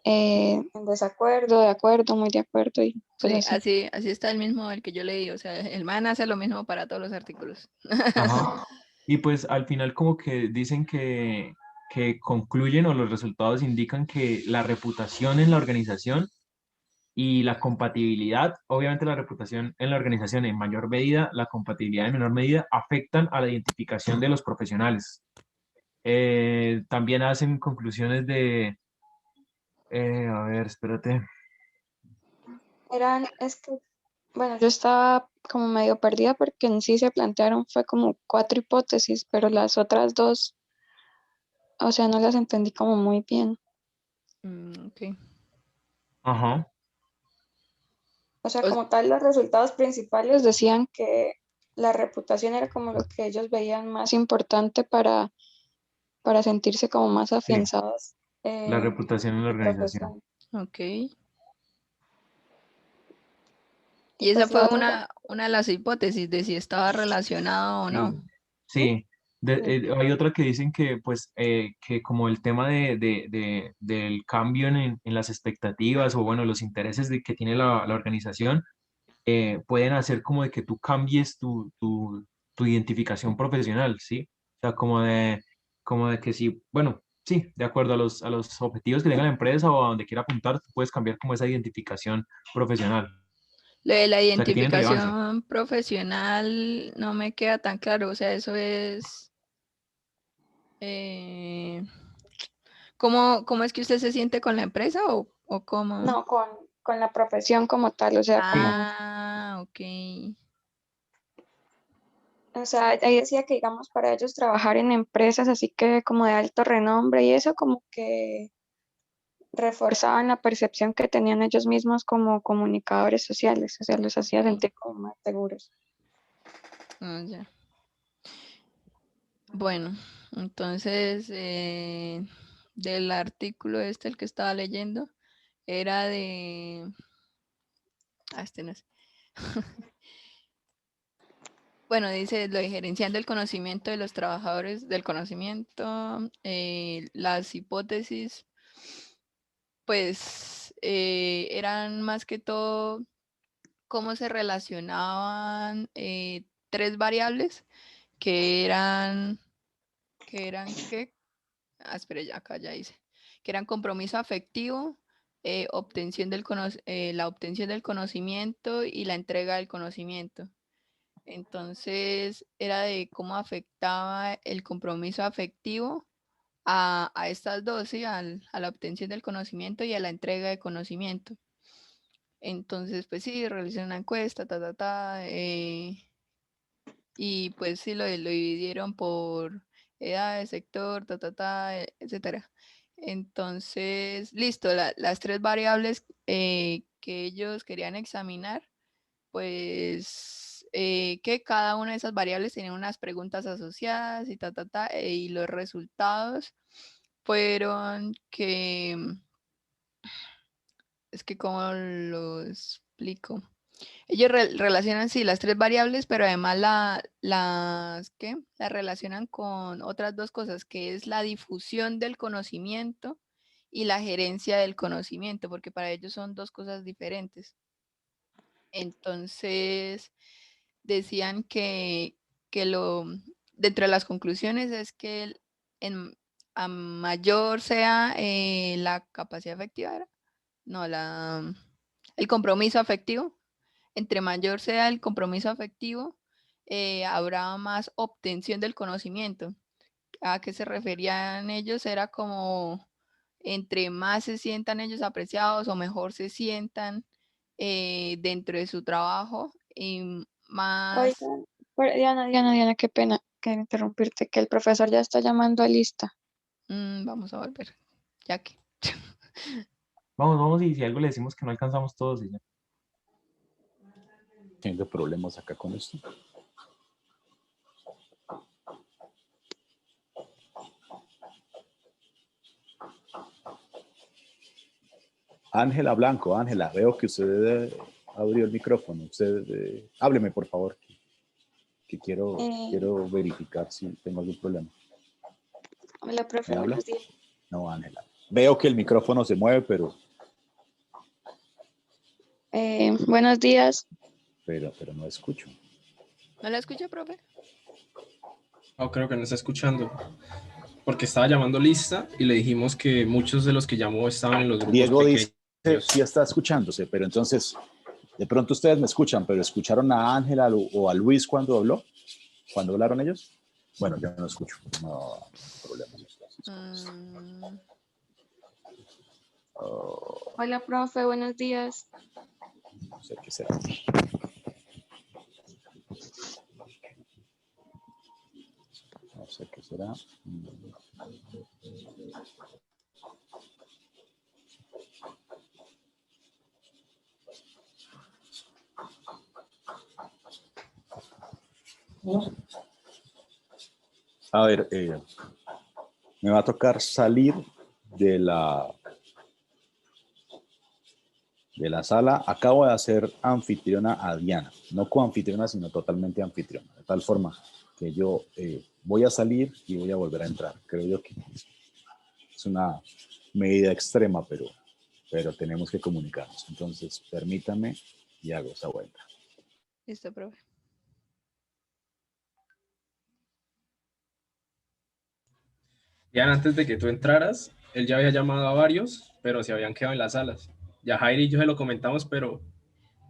en desacuerdo, de acuerdo, muy de acuerdo y pues Sí, así. así está el mismo el que yo leí. O sea, el man hace lo mismo para todos los artículos. Ajá. Y pues al final como que dicen que concluyen o los resultados indican que la reputación en la organización y la compatibilidad, obviamente la reputación en la organización en mayor medida, la compatibilidad en menor medida, afectan a la identificación de los profesionales. También hacen conclusiones a ver, espérate. Es que, bueno, yo estaba como medio perdida porque en sí se plantearon, fue como cuatro hipótesis, pero las otras dos, o sea, no las entendí como muy bien. Ok. Ajá. O sea, O s- como tal, los resultados principales decían que la reputación era como lo que ellos veían más importante para sentirse como más Sí, afianzados la en reputación en la su organización. profesión. ok. Y Y esa pues fue la otra, una de las hipótesis de si estaba relacionado o no. Sí, sí. Hay otra que dicen que, pues, que como el tema del cambio en las expectativas o, bueno, los intereses que tiene la organización, pueden hacer como de que tú cambies tu identificación profesional, ¿sí? O sea, como de que si, bueno, sí, de acuerdo a los objetivos que tenga la empresa o a donde quiera apuntar, tú puedes cambiar como esa identificación profesional. Lo de la O sea, que tienen relevancia. identificación profesional no me queda tan claro, o sea, eso es... ¿cómo es que usted se siente con la empresa o cómo? No, con la profesión como tal, o sea, como, Ok. o sea, ahí decía que, digamos, para ellos trabajar en empresas así que como de alto renombre y eso como que reforzaban la percepción que tenían ellos mismos como comunicadores sociales, o sea, los hacía sentir como más seguros. Ya. Bueno, entonces del artículo el que estaba leyendo, era de... este no es. Bueno, dice lo de gerenciando el conocimiento de los trabajadores del conocimiento, las hipótesis, pues eran más que todo cómo se relacionaban tres variables que eran, ¿qué? Espera, ya acá ya hice, que eran compromiso afectivo, la obtención del conocimiento y la entrega del conocimiento. Entonces, era de cómo afectaba el compromiso afectivo a estas dos, ¿sí? A la obtención del conocimiento y a la entrega de conocimiento. Entonces, pues sí, realicé una encuesta, y pues sí, lo dividieron por edad, sector, etcétera. Entonces, listo, las tres variables que ellos querían examinar, pues que cada una de esas variables tenía unas preguntas asociadas y los resultados fueron que, es que cómo lo explico. Ellos relacionan, sí, las tres variables, pero además las relacionan con otras dos cosas, que es la difusión del conocimiento y la gerencia del conocimiento, porque para ellos son dos cosas diferentes. Entonces, decían dentro de las conclusiones es que a mayor sea la capacidad afectiva, no, el compromiso afectivo, entre mayor sea el compromiso afectivo, habrá más obtención del conocimiento. ¿A qué se referían ellos? Era como entre más se sientan ellos apreciados o mejor se sientan dentro de su trabajo y más... Oigan, Diana, qué pena que interrumpirte, que el profesor ya está llamando a lista. Vamos a volver, ya que... Vamos, y si algo le decimos que no alcanzamos todos y ya. Tengo problemas acá con esto. Ángela Blanco, Ángela, veo que usted abrió el micrófono. Usted, hábleme, por favor, que quiero verificar si tengo algún problema. Hola, profe, ¿Me habla? buenos días. No, Ángela. Veo que el micrófono se mueve, pero Buenos días. pero no escucho. ¿No la escucha, profe? No, creo que no está escuchando. Porque estaba llamando lista y le dijimos que muchos de los que llamó estaban en los grupos Diego pequeños. dice sí está escuchándose, pero entonces, de pronto ustedes me escuchan, pero ¿escucharon a Ángela o a Luis cuando habló? ¿Cuando hablaron ellos? Bueno, yo no escucho. No, problemas. Hola, profe, buenos días. No sé qué será. No sé qué será. A ver, me va a tocar salir de de la sala. Acabo de hacer anfitriona a Diana, no coanfitriona, sino totalmente anfitriona, de tal forma que yo voy a salir y voy a volver a entrar. Creo yo que es una medida extrema, pero tenemos que comunicarnos. Entonces, permítame y hago esa vuelta. Listo, profe. Ya antes de que tú entraras, él ya había llamado a varios, pero se habían quedado en las salas. Ya Jairi y yo se lo comentamos, pero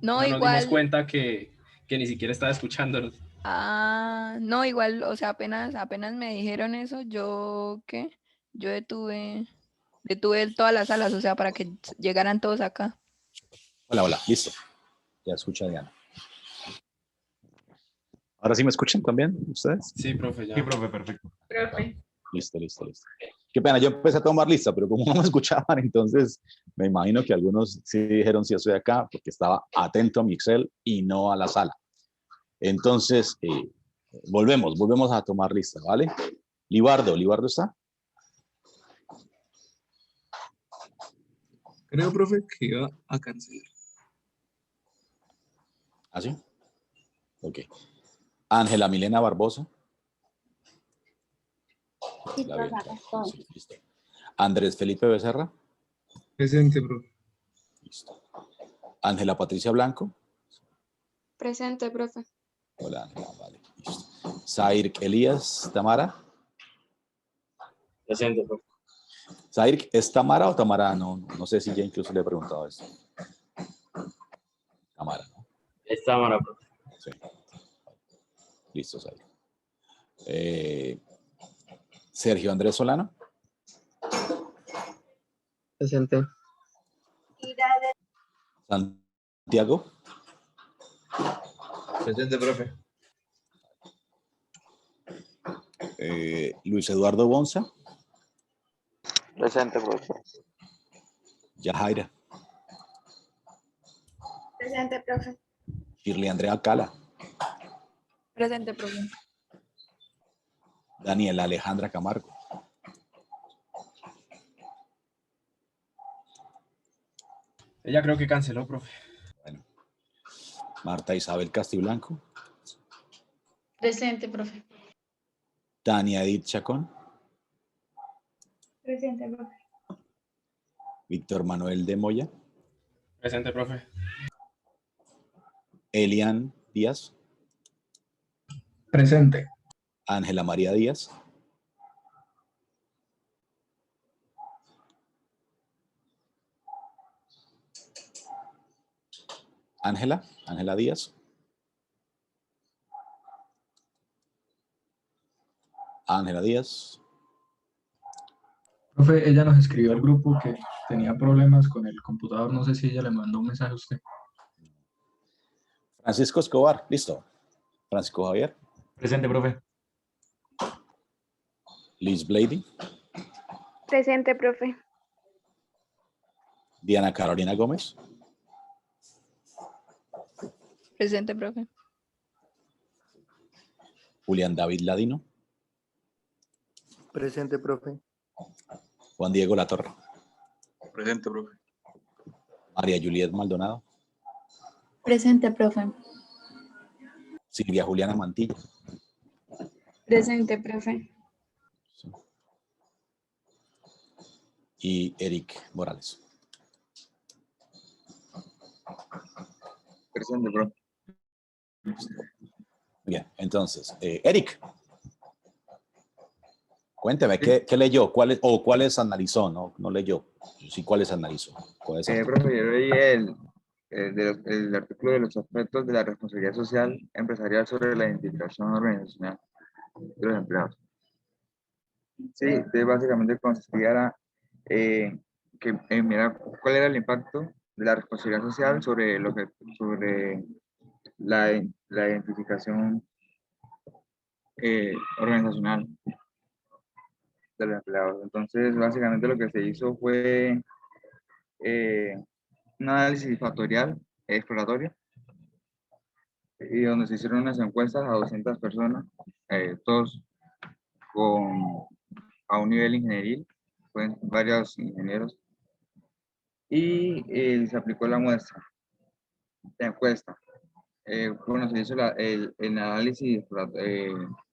No, no nos dimos igual. cuenta que ni siquiera estaba escuchándonos. Ah, no, igual, o sea, apenas me dijeron eso, yo detuve todas las salas, o sea, para que llegaran todos acá. Hola, hola, listo. Ya escucha Diana. ¿Ahora sí me escuchan también ustedes? Sí, profe, ya. Sí, profe, perfecto. Profe. Listo. Qué pena, yo empecé a tomar lista, pero como no me escuchaban, entonces me imagino que algunos sí dijeron sí estoy acá, porque estaba atento a mi Excel y no a la sala. Entonces, volvemos a tomar lista, ¿vale? ¿Libardo está? Creo, profe, que iba a cancelar. ¿Ah, sí? Ok. Ángela Milena Barbosa. Sí, La profe, bien, acá estoy. sí, listo. Andrés Felipe Becerra. Presente, profe. Listo. Ángela Patricia Blanco. Presente, profe. Hola, Ángela, vale, listo. Zair Elías Tamara. Presente, profe. Zair, ¿es Tamara o Tamara? No sé si ya incluso le he preguntado eso. Tamara, ¿no? Es Tamara, profe. Sí. Listo, Zair. Sergio Andrés Solano. Presente. Santiago. Presente, profe. Luis Eduardo Bonza. Presente, profe. Yajaira. Presente, profe. Shirley Andrea Cala. Presente, profe. Daniela Alejandra Camargo. Ella creo que canceló, profe. Bueno. Marta Isabel Castiblanco. Presente, profe. Tania Edith Chacón. Presente, profe. Víctor Manuel de Moya. Presente, profe. Elian Díaz. Presente. Ángela María Díaz. Ángela Díaz. Ángela Díaz. Profe, ella nos escribió al grupo que tenía problemas con el computador. No sé si ella le mandó un mensaje a usted. Francisco Escobar, listo. Francisco Javier. Presente, profe. Liz Blady. Presente, profe. Diana Carolina Gómez. Presente, profe. Julián David Ladino. Presente, profe. Juan Diego Latorre. Presente, profe. María Juliet Maldonado. Presente, profe. Silvia Juliana Mantilla. Presente, profe. Y Eric Morales. Presente, profe. Bien, entonces, Eric, cuénteme, ¿qué leyó? ¿Cuáles analizó? No leyó. Sí, ¿cuáles analizó? Profe, yo leí el artículo de los aspectos de la responsabilidad social empresarial sobre la identificación organizacional de los empleados. Sí, entonces básicamente consistía mira cuál era el impacto de la responsabilidad social sobre la identificación organizacional de los empleados. Entonces, básicamente lo que se hizo fue un análisis factorial exploratorio y donde se hicieron unas encuestas a 200 personas, todos a un nivel ingenieril, fueron varios ingenieros, y se aplicó la muestra, la encuesta. Bueno, se hizo el análisis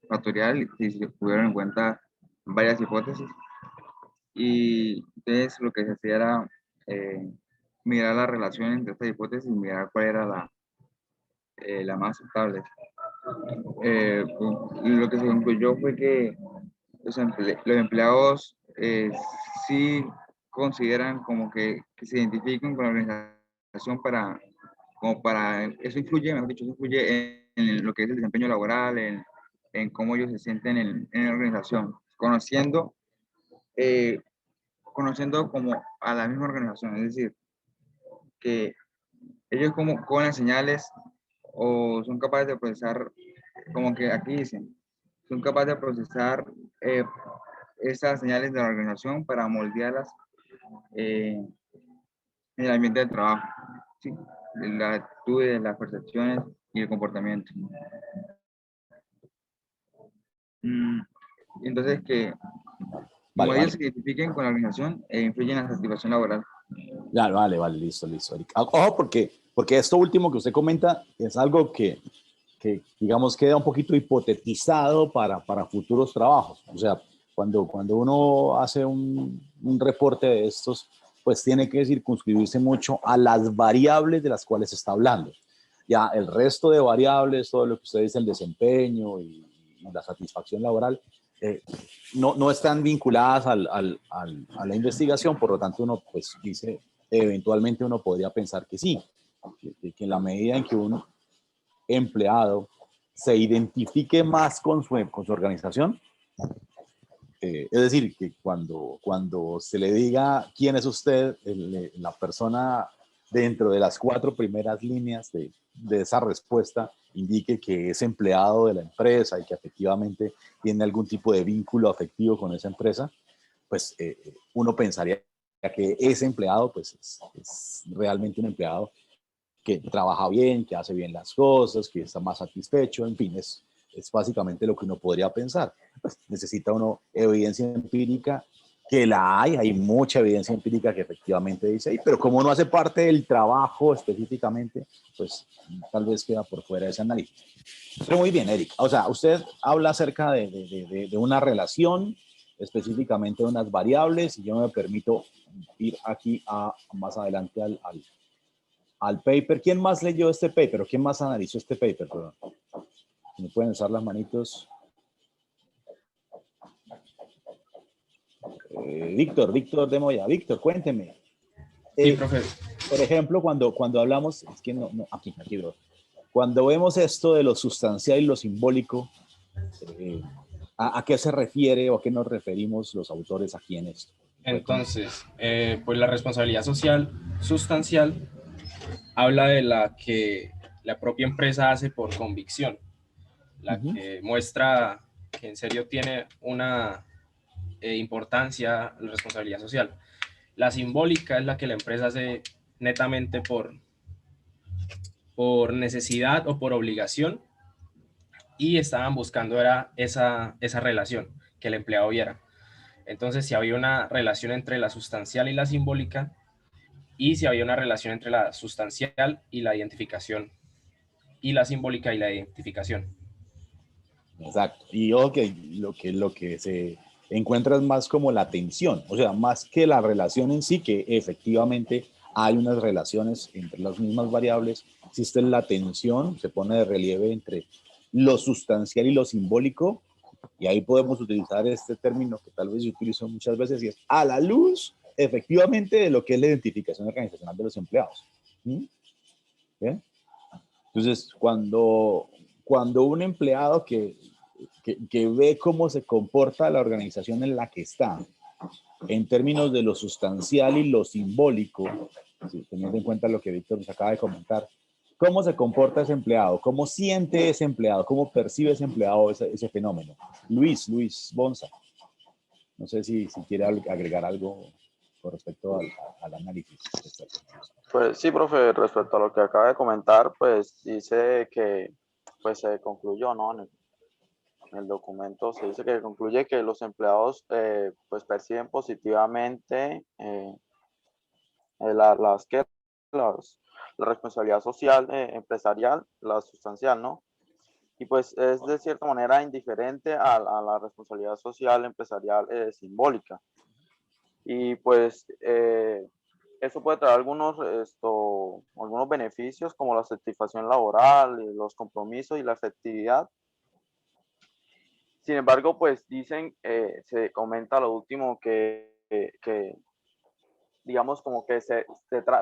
factorial y se tuvieron en cuenta varias hipótesis. Y entonces lo que se hacía era mirar la relación entre estas hipótesis y mirar cuál era la más aceptable. Lo que se concluyó fue que los empleados sí consideran como que se identifiquen con la organización eso influye, mejor dicho, eso influye en lo que es el desempeño laboral, en cómo ellos se sienten en la organización, eh, conociendo como a la misma organización, es decir, que ellos como con las señales o son capaces de procesar, como que aquí dicen, son capaces de procesar esas señales de la organización para moldearlas en el ambiente de trabajo, ¿sí? De las actitudes, las percepciones y el comportamiento. Entonces, que como Vale, ellos vale. se identifiquen con la organización, influyen en la satisfacción laboral. Vale, listo, Eric. Ojo, porque esto último que usted comenta es algo que digamos, queda un poquito hipotetizado para futuros trabajos. O sea, cuando uno hace un reporte de estos, pues tiene que circunscribirse mucho a las variables de las cuales se está hablando. Ya el resto de variables, todo lo que usted dice, el desempeño y la satisfacción laboral, no están vinculadas a la investigación, por lo tanto uno pues dice, eventualmente uno podría pensar que sí, que en la medida en que un empleado se identifique más con su organización, es decir, que cuando se le diga quién es usted, la persona dentro de las 4 primeras líneas de esa respuesta indique que es empleado de la empresa y que efectivamente tiene algún tipo de vínculo afectivo con esa empresa, pues uno pensaría que ese empleado pues es realmente un empleado que trabaja bien, que hace bien las cosas, que está más satisfecho, en fin, es básicamente lo que uno podría pensar. Pues necesita uno evidencia empírica, que la hay mucha evidencia empírica que efectivamente dice ahí, pero como no hace parte del trabajo específicamente, pues tal vez queda por fuera de ese análisis. Pero muy bien, Eric. O sea, usted habla acerca de una relación, específicamente de unas variables, y yo me permito ir aquí más adelante al paper. ¿Quién más leyó este paper o quién más analizó este paper? Perdón. ¿Me pueden usar las manitos? Víctor de Moya. Víctor, cuénteme. Sí, profe. Por ejemplo, cuando hablamos, es que aquí, bro. Cuando vemos esto de lo sustancial y lo simbólico, ¿a qué se refiere o a qué nos referimos los autores aquí en esto? Entonces, pues la responsabilidad social sustancial habla de la que la propia empresa hace por convicción, la que muestra que en serio tiene una importancia la responsabilidad social. La simbólica es la que la empresa hace netamente por necesidad o por obligación, y estaban buscando era esa relación, que el empleado viera. Entonces, si había una relación entre la sustancial y la simbólica, y si había una relación entre la sustancial y la identificación, y la simbólica y la identificación. Exacto. Y lo que se encuentra es más como la tensión, o sea, más que la relación en sí, que efectivamente hay unas relaciones entre las mismas variables, existe la tensión, se pone de relieve entre lo sustancial y lo simbólico, y ahí podemos utilizar este término que tal vez yo utilizo muchas veces, y es a la luz, efectivamente, de lo que es la identificación organizacional de los empleados. ¿Bien? Entonces, cuando un empleado que ve cómo se comporta la organización en la que está, en términos de lo sustancial y lo simbólico, ¿sí? Teniendo en cuenta lo que Víctor nos acaba de comentar, cómo se comporta ese empleado, cómo siente ese empleado, cómo percibe ese empleado ese fenómeno. Luis Bonza, no sé si quiere agregar algo con respecto al análisis. Pues sí, profe, respecto a lo que acaba de comentar, pues dice que pues se concluyó, ¿no? En el documento se dice que concluye que los empleados pues perciben positivamente la responsabilidad social empresarial, la sustancial, ¿no? Y pues es de cierta manera indiferente a la responsabilidad social empresarial simbólica. Y pues eso puede traer algunos beneficios como la satisfacción laboral, y los compromisos y la efectividad. Sin embargo, pues dicen, se comenta lo último que digamos como que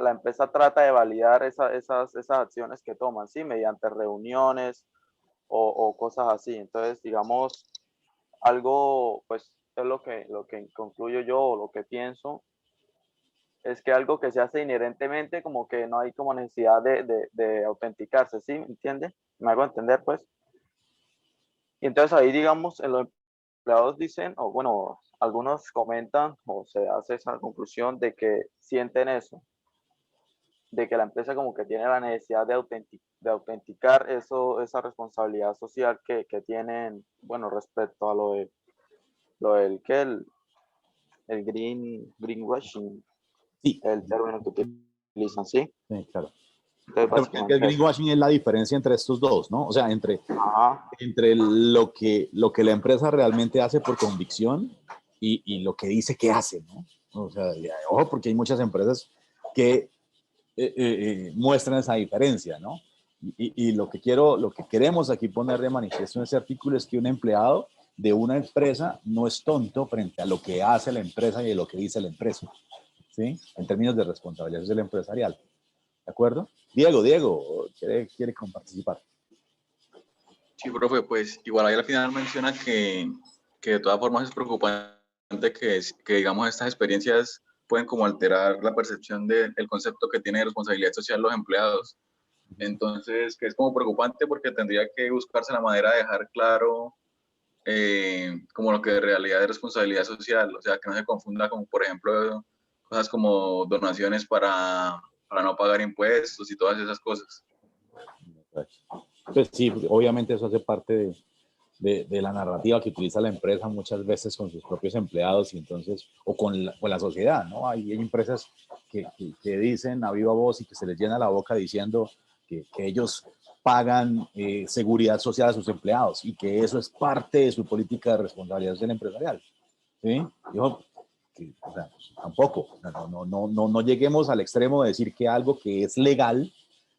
la empresa trata de validar esas acciones que toman, ¿sí? Mediante reuniones o cosas así. Entonces, digamos, algo, pues es lo que concluyo yo o lo que pienso, es que algo que se hace inherentemente como que no hay como necesidad de autenticarse, ¿sí? ¿Me entiende? ¿Me hago entender, pues? Y entonces ahí, digamos, en los empleados dicen, o bueno, algunos comentan o se hace esa conclusión de que sienten eso, de que la empresa como que tiene la necesidad de autenticar esa responsabilidad social que tienen, bueno, respecto a lo del que el greenwashing, Sí. el término que utilizan, ¿sí? Sí, claro. Entonces, Pero el básicamente eso. greenwashing es la diferencia entre estos dos, ¿no? O sea, entre lo que la empresa realmente hace por convicción y lo que dice que hace, ¿no? O sea, ojo, porque hay muchas empresas que muestran esa diferencia, ¿no? Y lo que queremos aquí poner de manifiesto en este artículo es que un empleado de una empresa no es tonto frente a lo que hace la empresa y de lo que dice la empresa, ¿sí? En términos de responsabilidad social empresarial. ¿De acuerdo? Diego, quiere participar. Sí, profe, pues igual ahí al final menciona que de todas formas es preocupante que digamos estas experiencias pueden como alterar la percepción del concepto que tiene de responsabilidad social los empleados. Entonces, que es como preocupante porque tendría que buscarse la manera de dejar claro como lo que en realidad es responsabilidad social, o sea, que no se confunda como, por ejemplo, cosas como donaciones para no pagar impuestos y todas esas cosas. Pues sí, obviamente eso hace parte de la narrativa que utiliza la empresa muchas veces con sus propios empleados y entonces, o con la sociedad, ¿no? Hay empresas que dicen a viva voz y que se les llena la boca diciendo que ellos pagan seguridad social a sus empleados y que eso es parte de su política de responsabilidad social empresarial, ¿sí? Yo, o sea, tampoco, no lleguemos al extremo de decir que algo que es legal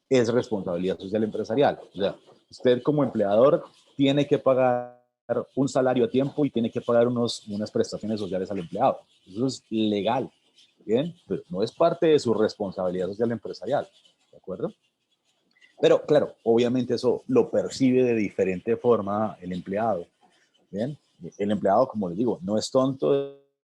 es responsabilidad social empresarial. O sea, usted como empleador tiene que pagar un salario a tiempo y tiene que pagar unas prestaciones sociales al empleado. Eso es legal, ¿bien? Pero no es parte de su responsabilidad social empresarial, ¿de acuerdo? Pero claro, obviamente eso lo percibe de diferente forma el empleado, ¿bien? El empleado, como les digo, no es tonto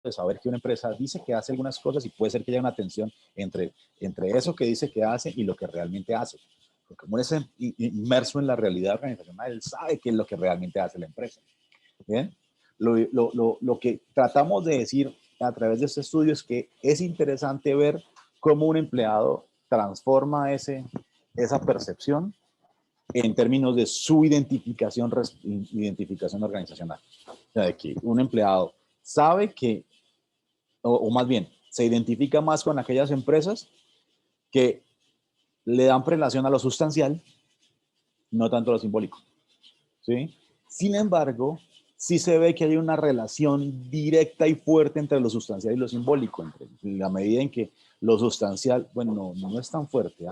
de saber que una empresa dice que hace algunas cosas y puede ser que haya una tensión entre eso que dice que hace y lo que realmente hace. Porque como es inmerso en la realidad organizacional, él sabe qué es lo que realmente hace la empresa. ¿Bien? Lo que tratamos de decir a través de este estudio es que es interesante ver cómo un empleado transforma esa percepción en términos de su identificación organizacional. O sea, de que un empleado sabe que, o más bien, se identifica más con aquellas empresas que le dan prelación a lo sustancial, no tanto a lo simbólico, ¿sí? Sin embargo, sí se ve que hay una relación directa y fuerte entre lo sustancial y lo simbólico, en la medida en que lo sustancial, bueno, no es tan fuerte,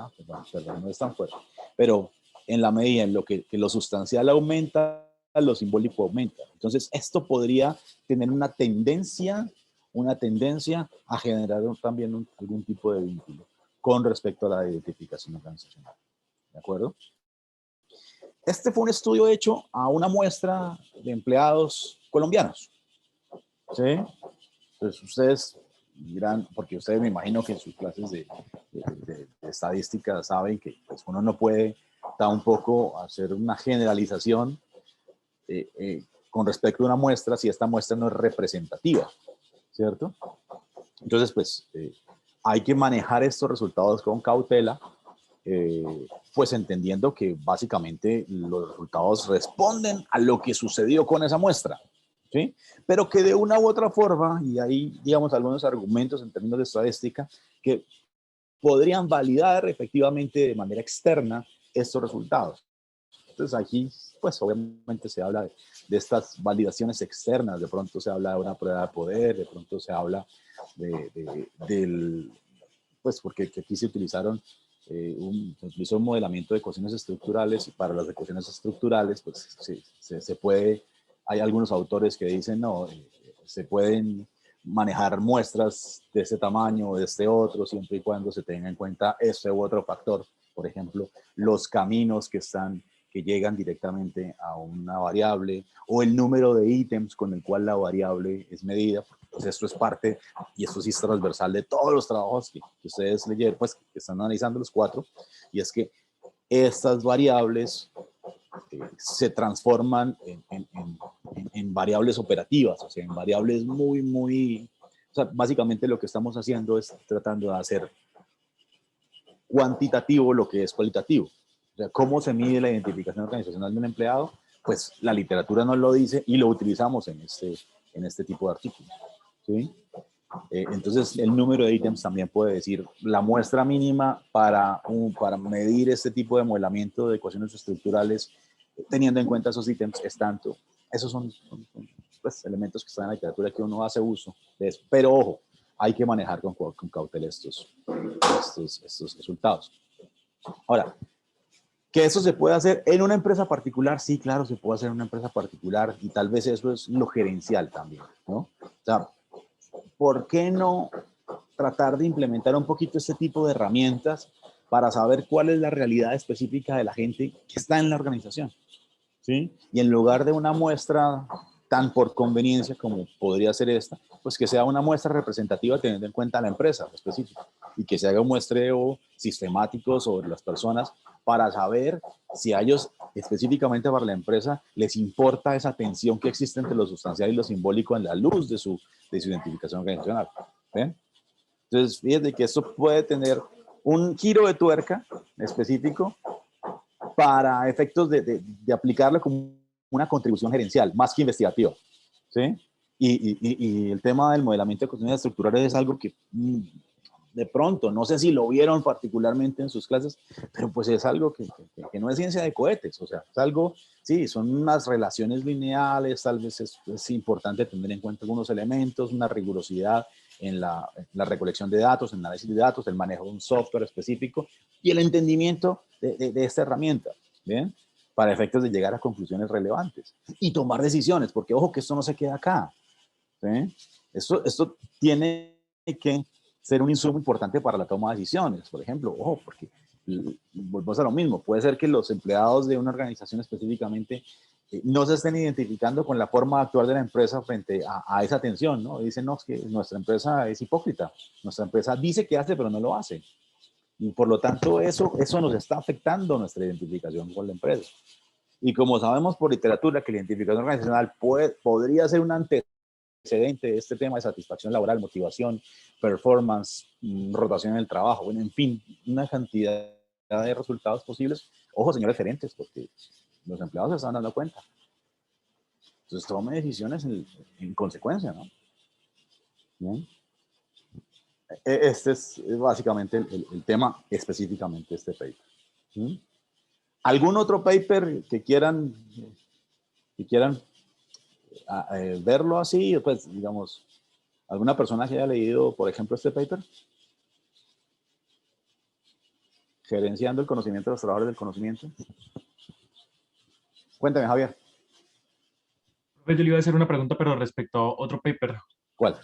perdón, no es tan fuerte, pero en la medida en lo que lo sustancial aumenta, lo simbólico aumenta. Entonces, esto podría tener una tendencia a generar también algún tipo de vínculo con respecto a la identificación organizacional. ¿De acuerdo? Este fue un estudio hecho a una muestra de empleados colombianos. ¿Sí? Pues ustedes dirán, porque ustedes me imagino que en sus clases de estadística saben que pues, uno no puede tampoco hacer una generalización con respecto a una muestra si esta muestra no es representativa, ¿cierto? Entonces, pues, hay que manejar estos resultados con cautela, pues entendiendo que básicamente los resultados responden a lo que sucedió con esa muestra, ¿sí? Pero que de una u otra forma, y hay, digamos, algunos argumentos en términos de estadística, que podrían validar efectivamente de manera externa estos resultados. Entonces aquí, pues obviamente se habla de estas validaciones externas, de pronto se habla de una prueba de poder, de pronto se habla pues porque aquí se utilizaron se utilizó un modelamiento de ecuaciones estructurales, y para las ecuaciones estructurales, pues se puede, hay algunos autores que dicen, no, se pueden manejar muestras de este tamaño o de este otro, siempre y cuando se tenga en cuenta este u otro factor. Por ejemplo, los caminos que llegan directamente a una variable, o el número de ítems con el cual la variable es medida. Pues esto es parte, y esto sí es transversal de todos los trabajos que ustedes leyeron, pues que están analizando los 4, y es que estas variables se transforman en variables operativas, o sea, en variables muy, o sea, básicamente lo que estamos haciendo es tratando de hacer cuantitativo lo que es cualitativo. O sea, ¿cómo se mide la identificación organizacional de un empleado? Pues la literatura nos lo dice y lo utilizamos en este tipo de artículos, ¿sí? Entonces, el número de ítems también puede decir la muestra mínima para medir este tipo de modelamiento de ecuaciones estructurales, teniendo en cuenta esos ítems, es tanto. Esos son pues, elementos que están en la literatura que uno hace uso de eso. Pero ojo, hay que manejar con cautela estos resultados. Ahora, ¿que eso se puede hacer en una empresa particular? Sí, claro, se puede hacer en una empresa particular, y tal vez eso es lo gerencial también, ¿no? O sea, ¿por qué no tratar de implementar un poquito este tipo de herramientas para saber cuál es la realidad específica de la gente que está en la organización? ¿Sí? Y en lugar de una muestra tan por conveniencia como podría ser esta, pues que sea una muestra representativa teniendo en cuenta a la empresa específica, y que se haga un muestreo sistemático sobre las personas para saber si a ellos, específicamente para la empresa, les importa esa tensión que existe entre lo sustancial y lo simbólico en la luz de su identificación organizacional. ¿Ven? Entonces, fíjate que esto puede tener un giro de tuerca específico para efectos de aplicarlo como una contribución gerencial, más que investigativa, ¿sí? Y el tema del modelamiento de ecuaciones estructurales es algo que de pronto, no sé si lo vieron particularmente en sus clases, pero pues es algo que no es ciencia de cohetes, o sea, es algo, sí, son unas relaciones lineales, tal vez es importante tener en cuenta algunos elementos, una rigurosidad en la recolección de datos, en el análisis de datos, el manejo de un software específico y el entendimiento de esta herramienta, ¿bien? Para efectos de llegar a conclusiones relevantes y tomar decisiones, porque ojo que esto no se queda acá, ¿sí? Esto tiene que ser un insumo importante para la toma de decisiones, por ejemplo, ojo, porque volvemos a lo mismo, puede ser que los empleados de una organización específicamente no se estén identificando con la forma de actuar de la empresa frente a esa tensión, ¿no? Dicen, no, es que nuestra empresa es hipócrita, nuestra empresa dice que hace, pero no lo hace. Y por lo tanto, eso nos está afectando nuestra identificación con la empresa. Y como sabemos por literatura que la identificación organizacional podría ser un antecedente de este tema de satisfacción laboral, motivación, performance, rotación en el trabajo, bueno, en fin, una cantidad de resultados posibles. Ojo, señores gerentes, porque los empleados se están dando cuenta. Entonces, tome decisiones en consecuencia, ¿no? ¿Bien? Este es básicamente el tema, específicamente este paper. ¿Sí? ¿Algún otro paper que quieran verlo así? Pues, digamos, ¿alguna persona que haya leído, por ejemplo, este paper? Gerenciando el conocimiento de los trabajadores del conocimiento. Cuéntame, Javier. Yo le iba a hacer una pregunta, pero respecto a otro paper. ¿Cuál?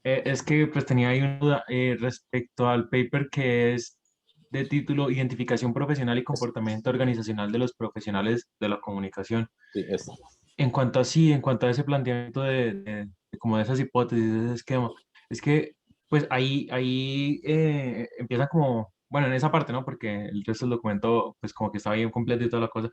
Es que pues tenía ahí una duda respecto al paper que es de título Identificación profesional y comportamiento organizacional de los profesionales de la comunicación. Sí, es. En cuanto a ese planteamiento de como de esas hipótesis, de ese esquema, es que pues ahí empieza como, bueno, en esa parte, ¿no? Porque el resto del documento pues como que estaba bien completo y toda la cosa.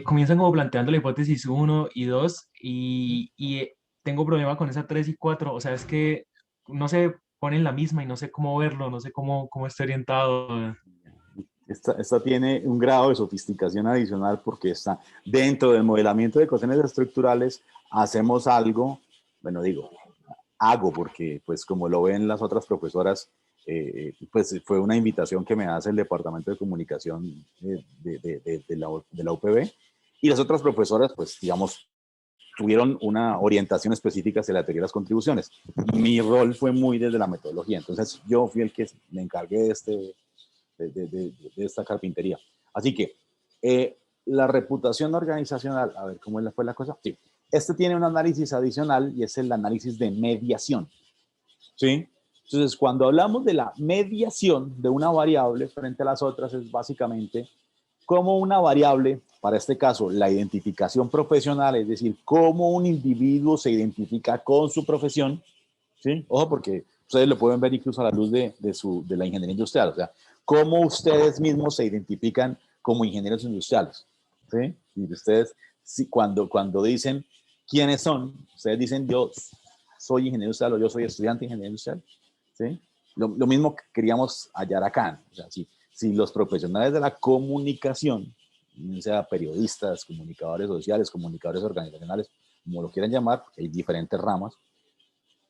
Comienzan como planteando la hipótesis 1 y 2 y tengo problema con esa 3 y 4, o sea, es que no se ponen la misma y no sé cómo verlo, no sé cómo está orientado. Esta tiene un grado de sofisticación adicional porque está dentro del modelamiento de ecuaciones estructurales. Hacemos algo, bueno, hago porque pues como lo ven las otras profesoras, pues fue una invitación que me hace el Departamento de Comunicación de la UPB, y las otras profesoras, pues digamos, tuvieron una orientación específica hacia la teoría de las contribuciones. Mi rol fue muy desde la metodología, entonces yo fui el que me encargué de esta carpintería. Así que la reputación organizacional, a ver cómo fue la cosa. Sí, este tiene un análisis adicional y es el análisis de mediación. ¿Sí? Entonces, cuando hablamos de la mediación de una variable frente a las otras, es básicamente cómo una variable, para este caso, la identificación profesional, es decir, cómo un individuo se identifica con su profesión, ¿sí? Ojo, porque ustedes lo pueden ver incluso a la luz de la ingeniería industrial, o sea, cómo ustedes mismos se identifican como ingenieros industriales, ¿sí? Y ustedes, cuando dicen quiénes son, ustedes dicen yo soy ingeniero industrial o yo soy estudiante de ingeniería industrial, ¿sí? Lo mismo que queríamos hallar acá, o sea, si los profesionales de la comunicación, sea periodistas, comunicadores sociales, comunicadores organizacionales, como lo quieran llamar, hay diferentes ramas,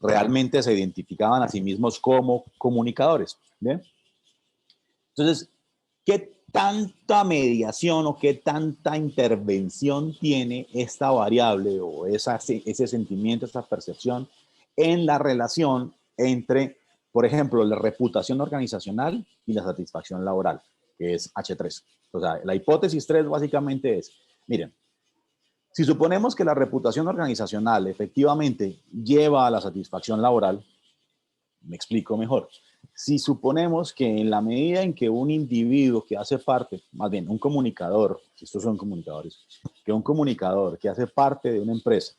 realmente se identificaban a sí mismos como comunicadores. ¿Bien? Entonces, ¿qué tanta mediación o qué tanta intervención tiene esta variable o ese sentimiento, esa percepción en la relación entre, por ejemplo, la reputación organizacional y la satisfacción laboral, que es H3? O sea, la hipótesis 3 básicamente es, miren, si suponemos que la reputación organizacional efectivamente lleva a la satisfacción laboral, me explico mejor. Si suponemos que en la medida en que un individuo que hace parte, más bien un comunicador, si estos son comunicadores, que un comunicador que hace parte de una empresa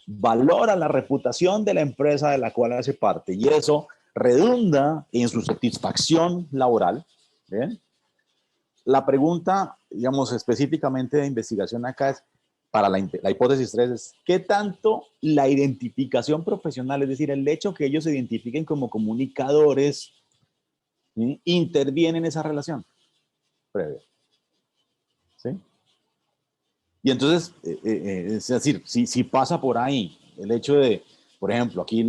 valora la reputación de la empresa de la cual hace parte y eso redunda en su satisfacción laboral, ¿bien? La pregunta, digamos, específicamente de investigación acá es, para la hipótesis 3, es ¿qué tanto la identificación profesional, es decir, el hecho que ellos se identifiquen como comunicadores, ¿sí?, interviene en esa relación previa? ¿Sí? Y entonces, es decir, si pasa por ahí el hecho de, por ejemplo, aquí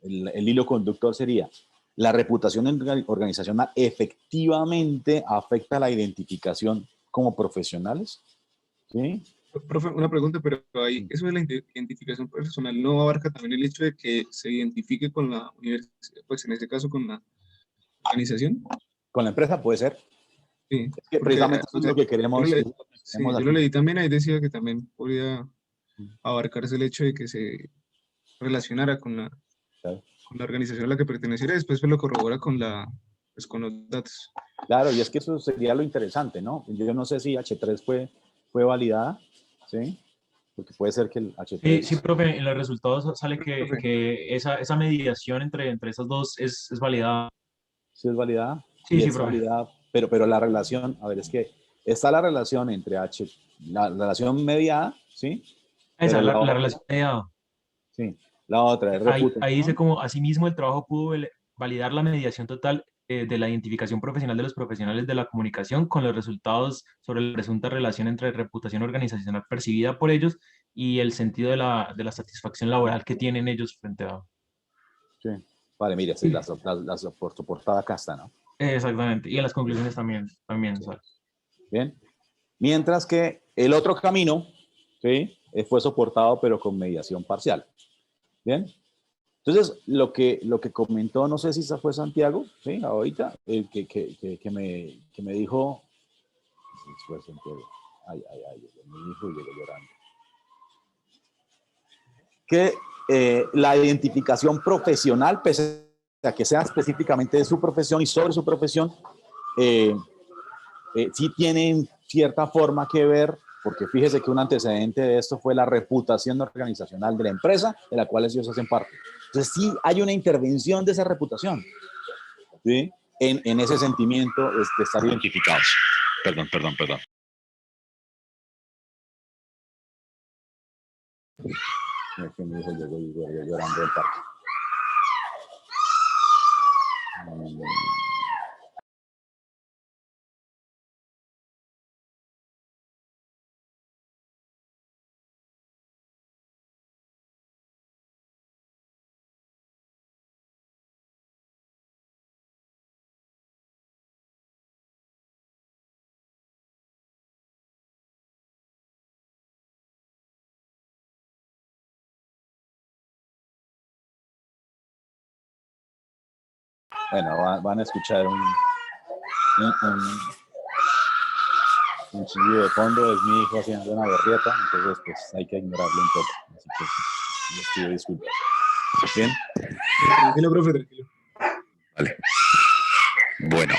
el hilo conductor sería, la reputación organizacional efectivamente afecta la identificación como profesionales, ¿sí? Profe, una pregunta, pero ahí, eso de la identificación personal no abarca también el hecho de que se identifique con la universidad, pues en este caso con la organización. Con la empresa puede ser. Sí, Es que porque precisamente eso es lo que queremos. Sí, yo lo leí también, ahí decía que también podría abarcarse el hecho de que se relacionara con la organización a la que perteneciera, después pues lo corrobora con pues, con los datos. Claro, y es que eso sería lo interesante, ¿no? Yo no sé si H3 fue validada, ¿sí? Porque puede ser que el H3... Sí, profe, en los resultados sale que esa mediación entre esas dos es validada. Sí, es validada. Sí, y sí, es profe. validada, pero la relación, a ver, es que está la relación entre la relación mediada, ¿sí? Esa, Pero la relación mediada. Sí, la otra es reputación. Ahí dice como, asimismo, el trabajo pudo validar la mediación total de la identificación profesional de los profesionales de la comunicación con los resultados sobre la presunta relación entre reputación organizacional percibida por ellos y el sentido de la satisfacción laboral que tienen ellos frente a... Sí, vale, mira, sí, por su portada acá está, ¿no? Exactamente, y en las conclusiones también. Sí. Bien, mientras que el otro camino, ¿sí?, fue soportado pero con mediación parcial. Bien, entonces lo que comentó, no sé si esa fue Santiago, ¿sí?, ahorita, que me dijo, sí, fue Santiago, me dijo y llegó llorando, que la identificación profesional, pese a que sea específicamente de su profesión y sobre su profesión, sí tienen cierta forma que ver, porque fíjese que un antecedente de esto fue la reputación organizacional de la empresa de la cual ellos hacen parte. Entonces sí hay una intervención de esa reputación, ¿sí?, en ese sentimiento de estar identificados. Perdón. Mi hijo llegó llorando del parque. bueno, van a escuchar un chillido de fondo, es mi hijo haciendo una berrieta, entonces pues hay que ignorarlo un poco, así que les pido disculpas. ¿Bien? Tranquilo, profe, tranquilo. Vale. Bueno.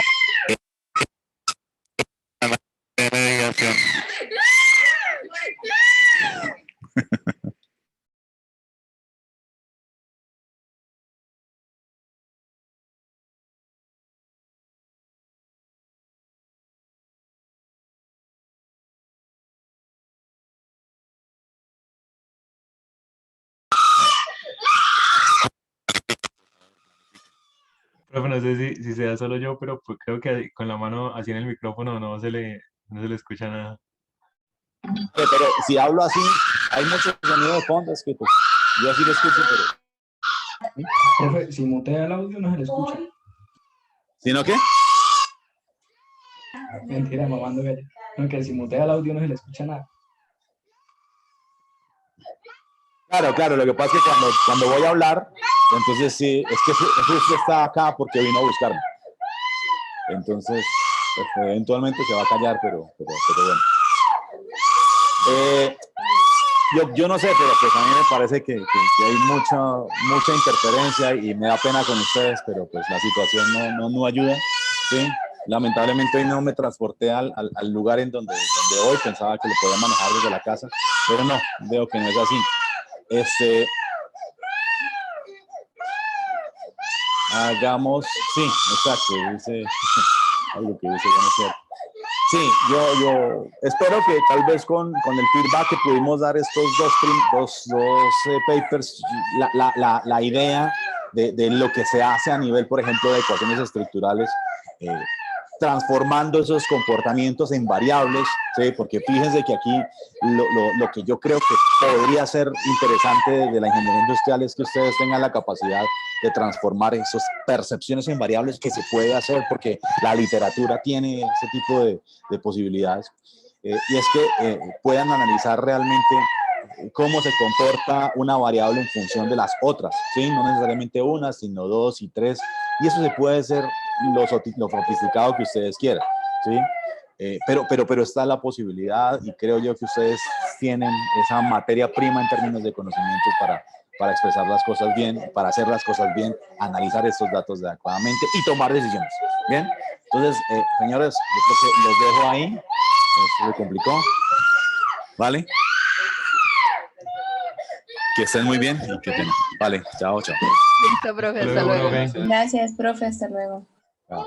Profe, no sé si sea solo yo, pero pues creo que con la mano así en el micrófono no se le escucha nada. Pero si hablo así, hay mucho sonido de fondo, es que pues yo sí lo escucho, pero... ¿sí? Profe, si mutea el audio no se le escucha. ¿Sí no qué? Mentira, mamando gallo. No, que si mutea el audio no se le escucha nada. Claro, lo que pasa es que cuando voy a hablar, entonces sí, es que justo está acá porque vino a buscarme. Entonces, pues, eventualmente se va a callar, pero bueno. Yo no sé, pero pues a mí me parece que hay mucha interferencia y me da pena con ustedes, pero pues la situación no ayuda, ¿sí? Lamentablemente hoy no me transporté al lugar en donde hoy pensaba que lo podía manejar desde la casa, pero no, veo que no es así. Hagamos, sí, exacto, dice algo que dice, ya no es cierto. Sí, yo espero que tal vez con el feedback que pudimos dar estos dos papers, la idea de lo que se hace a nivel, por ejemplo, de ecuaciones estructurales, transformando esos comportamientos en variables, ¿sí? Porque fíjense que aquí lo que yo creo que podría ser interesante de la ingeniería industrial es que ustedes tengan la capacidad de transformar esas percepciones en variables, que se puede hacer porque la literatura tiene ese tipo de posibilidades, y es que puedan analizar realmente cómo se comporta una variable en función de las otras, ¿sí? No necesariamente una, sino dos y tres, y eso se puede hacer lo sofisticado que ustedes quieran, ¿sí? Pero está la posibilidad, y creo yo que ustedes tienen esa materia prima en términos de conocimientos para expresar las cosas bien, para hacer las cosas bien, analizar estos datos adecuadamente y tomar decisiones, ¿bien? Entonces, señores, yo creo que los dejo ahí, esto se complicó, ¿vale? Que estén muy bien y que tengan. Vale, chao. Listo, profe, hasta luego. Gracias, profe, hasta luego. Chao.